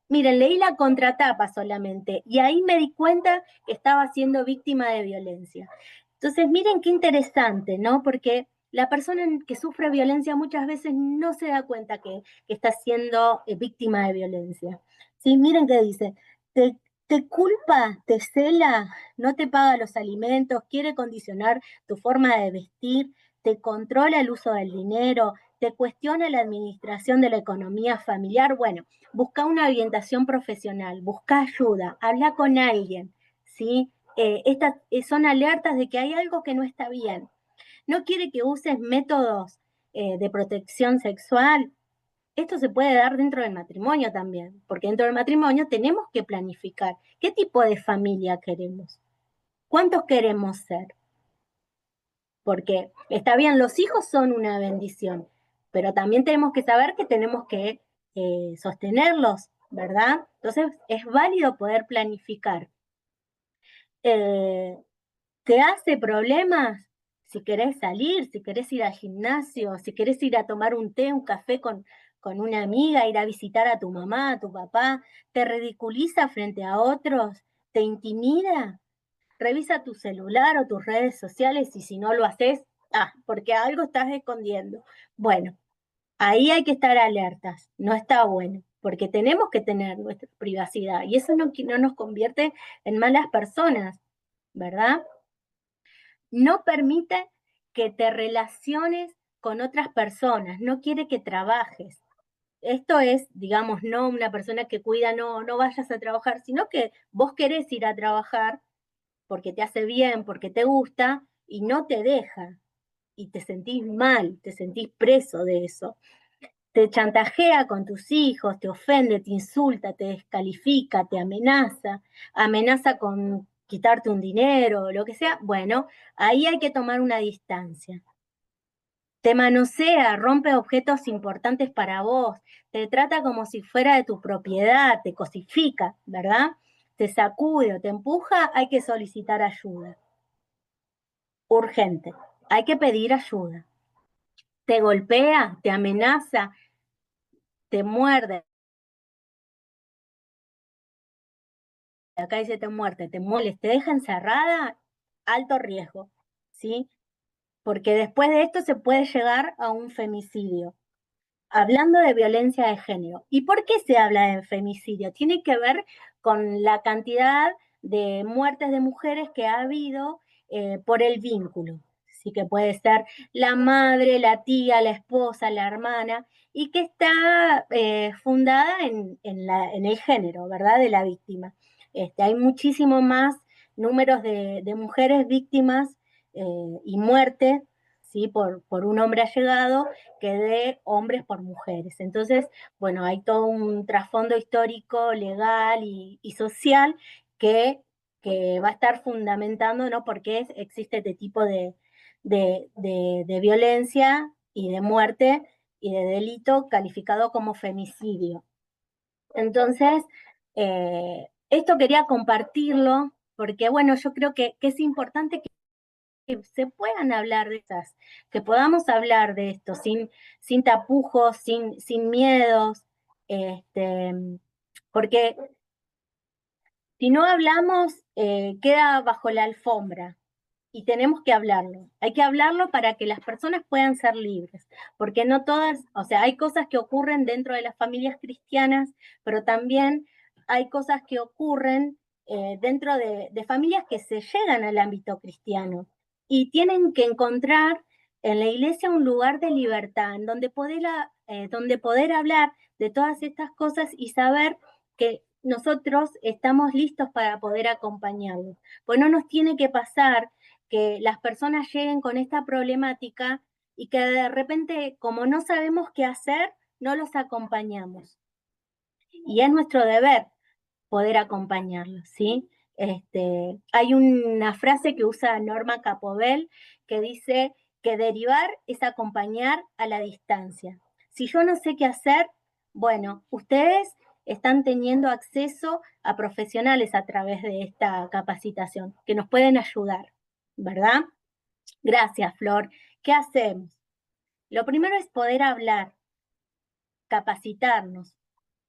miren, leí la contratapa solamente, y ahí me di cuenta que estaba siendo víctima de violencia. Entonces, miren qué interesante, ¿no? Porque la persona que sufre violencia muchas veces no se da cuenta que está siendo víctima de violencia. Sí, miren qué dice, te, te culpa, te cela, no te paga los alimentos, quiere condicionar tu forma de vestir, te controla el uso del dinero, te cuestiona la administración de la economía familiar. Bueno, busca una orientación profesional, busca ayuda, habla con alguien, ¿sí? Estas son alertas de que hay algo que no está bien. No quiere que uses métodos de protección sexual. Esto se puede dar dentro del matrimonio también, porque dentro del matrimonio tenemos que planificar qué tipo de familia queremos, cuántos queremos ser, porque está bien, los hijos son una bendición, pero también tenemos que saber que tenemos que sostenerlos, ¿verdad? Entonces es válido poder planificar. Eh, ¿Te hace problemas? Si querés salir, si querés ir al gimnasio, si querés ir a tomar un té, un café con una amiga, ir a visitar a tu mamá, a tu papá, ¿te ridiculiza frente a otros? ¿Te intimida? Revisa tu celular o tus redes sociales y si no lo haces, porque algo estás escondiendo. Bueno, ahí hay que estar alertas, no está bueno, porque tenemos que tener nuestra privacidad y eso no nos convierte en malas personas, ¿verdad? No permite que te relaciones con otras personas, no quiere que trabajes. Esto es, digamos, no una persona que cuida, no vayas a trabajar, sino que vos querés ir a trabajar porque te hace bien, porque te gusta, y no te deja. Y te sentís mal, te sentís preso de eso. Te chantajea con tus hijos, te ofende, te insulta, te descalifica, te amenaza con quitarte un dinero, lo que sea. Bueno, ahí hay que tomar una distancia. Te manosea, rompe objetos importantes para vos, te trata como si fuera de tu propiedad, te cosifica, ¿verdad? Te sacude o te empuja, hay que solicitar ayuda. Urgente, hay que pedir ayuda. Te golpea, te amenaza, te muerde. Acá dice te molesta, te deja encerrada, alto riesgo, ¿sí? Porque después de esto se puede llegar a un femicidio. Hablando de violencia de género. ¿Y por qué se habla de femicidio? Tiene que ver con la cantidad de muertes de mujeres que ha habido por el vínculo. Así que puede ser la madre, la tía, la esposa, la hermana, y que está fundada en el género, ¿verdad? De la víctima. Hay muchísimo más números de mujeres víctimas y muertes, ¿sí? Por un hombre allegado que de hombres por mujeres. Entonces, bueno, hay todo un trasfondo histórico, legal y social que va a estar fundamentando, ¿no? Por qué existe este tipo de violencia y de muerte y de delito calificado como femicidio. Entonces, esto quería compartirlo porque, bueno, yo creo que es importante que se puedan hablar de estas, que podamos hablar de esto sin tapujos, sin miedos, este, porque si no hablamos, queda bajo la alfombra y tenemos que hablarlo. Hay que hablarlo para que las personas puedan ser libres, porque no todas, o sea, hay cosas que ocurren dentro de las familias cristianas, pero también hay cosas que ocurren dentro de familias que se llegan al ámbito cristiano y tienen que encontrar en la iglesia un lugar de libertad, en donde poder hablar de todas estas cosas y saber que nosotros estamos listos para poder acompañarlos. Pues no nos tiene que pasar que las personas lleguen con esta problemática y que de repente, como no sabemos qué hacer, no los acompañamos. Y es nuestro deber poder acompañarlos, ¿sí? Hay una frase que usa Norma Capovel que dice que derivar es acompañar a la distancia. Si yo no sé qué hacer, bueno, ustedes están teniendo acceso a profesionales a través de esta capacitación, que nos pueden ayudar, ¿verdad? Gracias, Flor. ¿Qué hacemos? Lo primero es poder hablar, capacitarnos,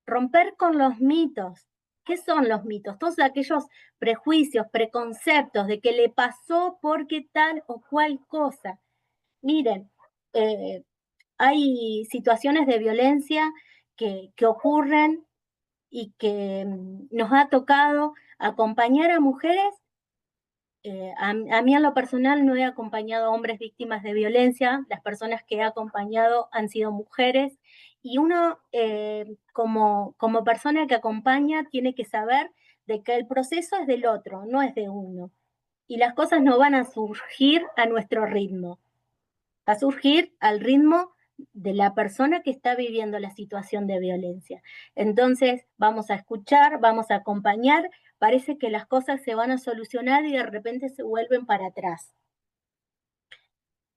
romper con los mitos. ¿Qué son los mitos? Todos aquellos prejuicios, preconceptos de que le pasó porque tal o cual cosa. Miren, hay situaciones de violencia que ocurren y que nos ha tocado acompañar a mujeres. A mí en lo personal no he acompañado a hombres víctimas de violencia, las personas que he acompañado han sido mujeres y uno como persona que acompaña tiene que saber de que el proceso es del otro, no es de uno. Y las cosas no van a surgir a nuestro ritmo, va a surgir al ritmo de la persona que está viviendo la situación de violencia. Entonces vamos a escuchar, vamos a acompañar, parece que las cosas se van a solucionar y de repente se vuelven para atrás.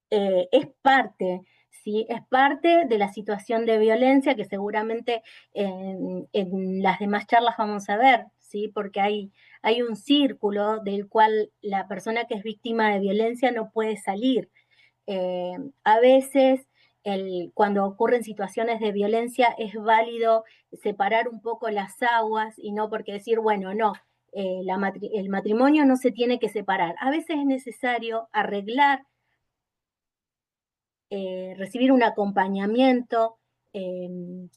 Es parte, ¿sí? Es parte de la situación de violencia que seguramente en las demás charlas vamos a ver, ¿sí? Porque hay un círculo del cual la persona que es víctima de violencia no puede salir. A veces, cuando ocurren situaciones de violencia, es válido separar un poco las aguas y no porque decir, bueno, no, el matrimonio no se tiene que separar. A veces es necesario arreglar, recibir un acompañamiento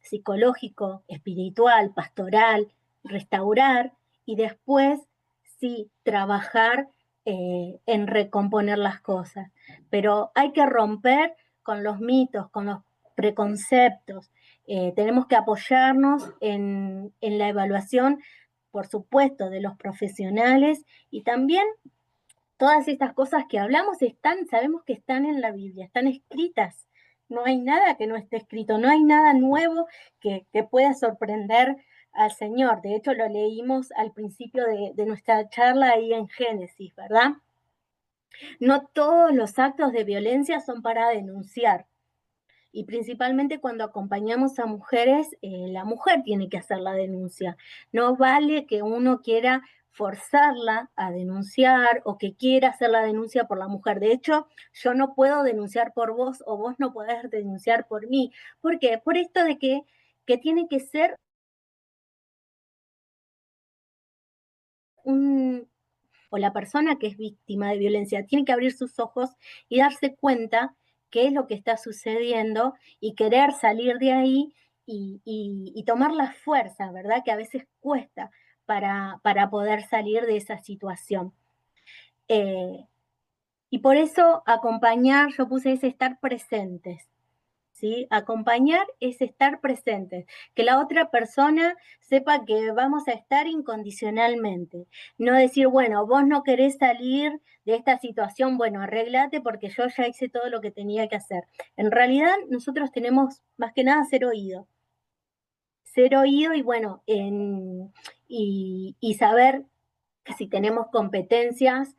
psicológico, espiritual, pastoral, restaurar y después sí trabajar en recomponer las cosas. Pero hay que romper con los mitos, con los preconceptos. Tenemos que apoyarnos en la evaluación, por supuesto, de los profesionales y también todas estas cosas que hablamos sabemos que están en la Biblia, están escritas. No hay nada que no esté escrito, no hay nada nuevo que pueda sorprender al Señor. De hecho, lo leímos al principio de nuestra charla ahí en Génesis, ¿verdad? No todos los actos de violencia son para denunciar. Y principalmente cuando acompañamos a mujeres, la mujer tiene que hacer la denuncia. No vale que uno quiera forzarla a denunciar o que quiera hacer la denuncia por la mujer. De hecho, yo no puedo denunciar por vos o vos no podés denunciar por mí. ¿Por qué? Por esto de que tiene que ser o la persona que es víctima de violencia tiene que abrir sus ojos y darse cuenta qué es lo que está sucediendo y querer salir de ahí y tomar la fuerza, ¿verdad? Que a veces cuesta para poder salir de esa situación. Y por eso acompañar, yo puse ese estar presentes. ¿Sí? Acompañar es estar presentes, que la otra persona sepa que vamos a estar incondicionalmente, no decir, bueno, vos no querés salir de esta situación, bueno, arreglate porque yo ya hice todo lo que tenía que hacer. En realidad nosotros tenemos más que nada ser oído y bueno, y saber que si tenemos competencias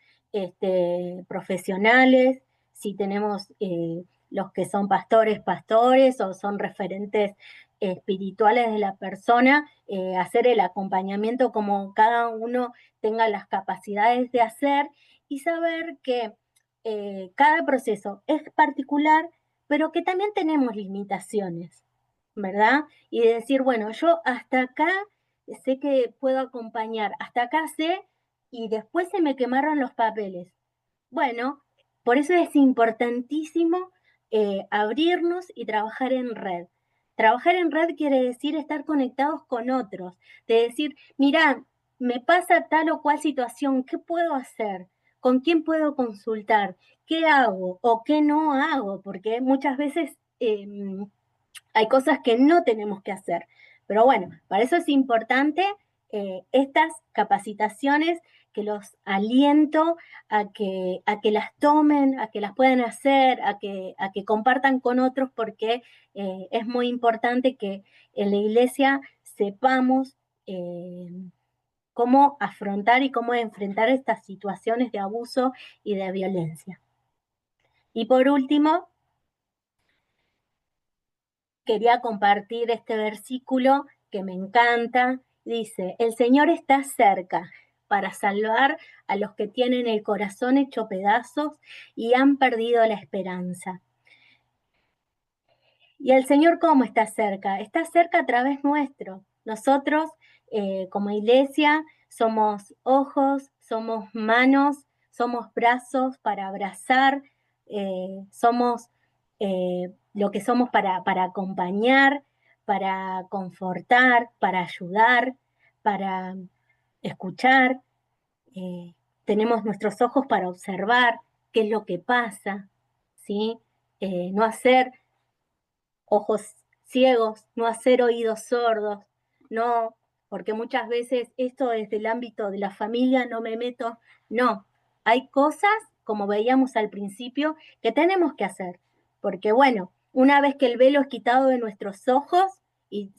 profesionales, si tenemos los que son pastores o son referentes espirituales de la persona, hacer el acompañamiento como cada uno tenga las capacidades de hacer y saber que cada proceso es particular, pero que también tenemos limitaciones, ¿verdad? Y de decir, bueno, yo hasta acá sé que puedo acompañar, hasta acá sé y después se me quemaron los papeles. Bueno, por eso es importantísimo abrirnos y trabajar en red. Trabajar en red quiere decir estar conectados con otros, de decir, mira, me pasa tal o cual situación, ¿qué puedo hacer? ¿Con quién puedo consultar? ¿Qué hago o qué no hago? Porque muchas veces hay cosas que no tenemos que hacer. Pero bueno, para eso es importante estas capacitaciones que los aliento a que las tomen, a que las puedan hacer, a que compartan con otros, porque es muy importante que en la iglesia sepamos cómo afrontar y cómo enfrentar estas situaciones de abuso y de violencia. Y por último, quería compartir este versículo que me encanta, dice, el Señor está cerca para salvar a los que tienen el corazón hecho pedazos y han perdido la esperanza. ¿Y el Señor cómo está cerca? Está cerca a través nuestro. Nosotros, como iglesia, somos ojos, somos manos, somos brazos para abrazar, somos lo que somos para acompañar, para confortar, para ayudar, para escuchar. eh, Tenemos nuestros ojos para observar qué es lo que pasa, ¿sí? No hacer ojos ciegos, no hacer oídos sordos, no, porque muchas veces esto desde el ámbito de la familia no me meto, no, hay cosas, como veíamos al principio, que tenemos que hacer, porque bueno, una vez que el velo es quitado de nuestros ojos y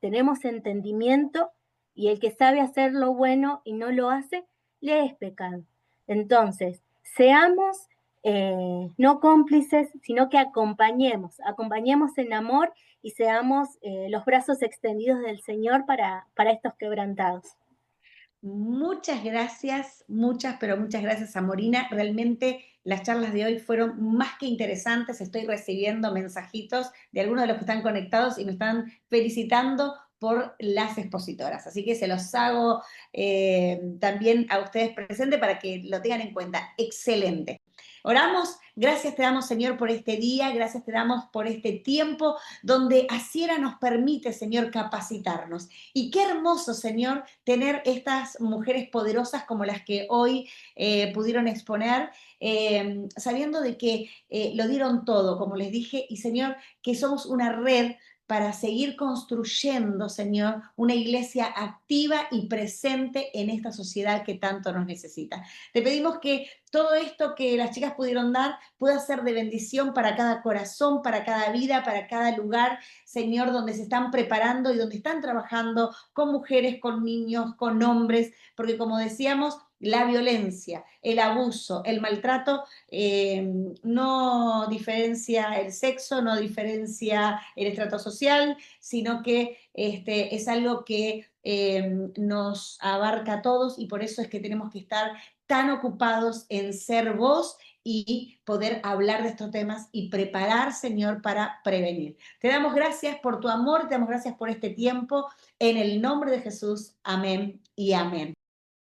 tenemos entendimiento, y el que sabe hacer lo bueno y no lo hace, le es pecado. Entonces, seamos no cómplices, sino que acompañemos en amor y seamos los brazos extendidos del Señor para estos quebrantados. Muchas gracias, muchas, pero muchas gracias, Amorina. Realmente las charlas de hoy fueron más que interesantes. Estoy recibiendo mensajitos de algunos de los que están conectados y me están felicitando por las expositoras. Así que se los hago también a ustedes presentes para que lo tengan en cuenta. Excelente. Oramos, gracias te damos, Señor, por este día, gracias te damos por este tiempo donde Asiera nos permite, Señor, capacitarnos. Y qué hermoso, Señor, tener estas mujeres poderosas como las que hoy pudieron exponer, sabiendo de que lo dieron todo, como les dije, y Señor, que somos una red para seguir construyendo, Señor, una iglesia activa y presente en esta sociedad que tanto nos necesita. Te pedimos que todo esto que las chicas pudieron dar pueda ser de bendición para cada corazón, para cada vida, para cada lugar, Señor, donde se están preparando y donde están trabajando con mujeres, con niños, con hombres, porque como decíamos, la violencia, el abuso, el maltrato no diferencia el sexo, no diferencia el estrato social, sino que es algo que nos abarca a todos y por eso es que tenemos que estar tan ocupados en ser voz y poder hablar de estos temas y preparar, Señor, para prevenir. Te damos gracias por tu amor, te damos gracias por este tiempo. En el nombre de Jesús, amén y amén.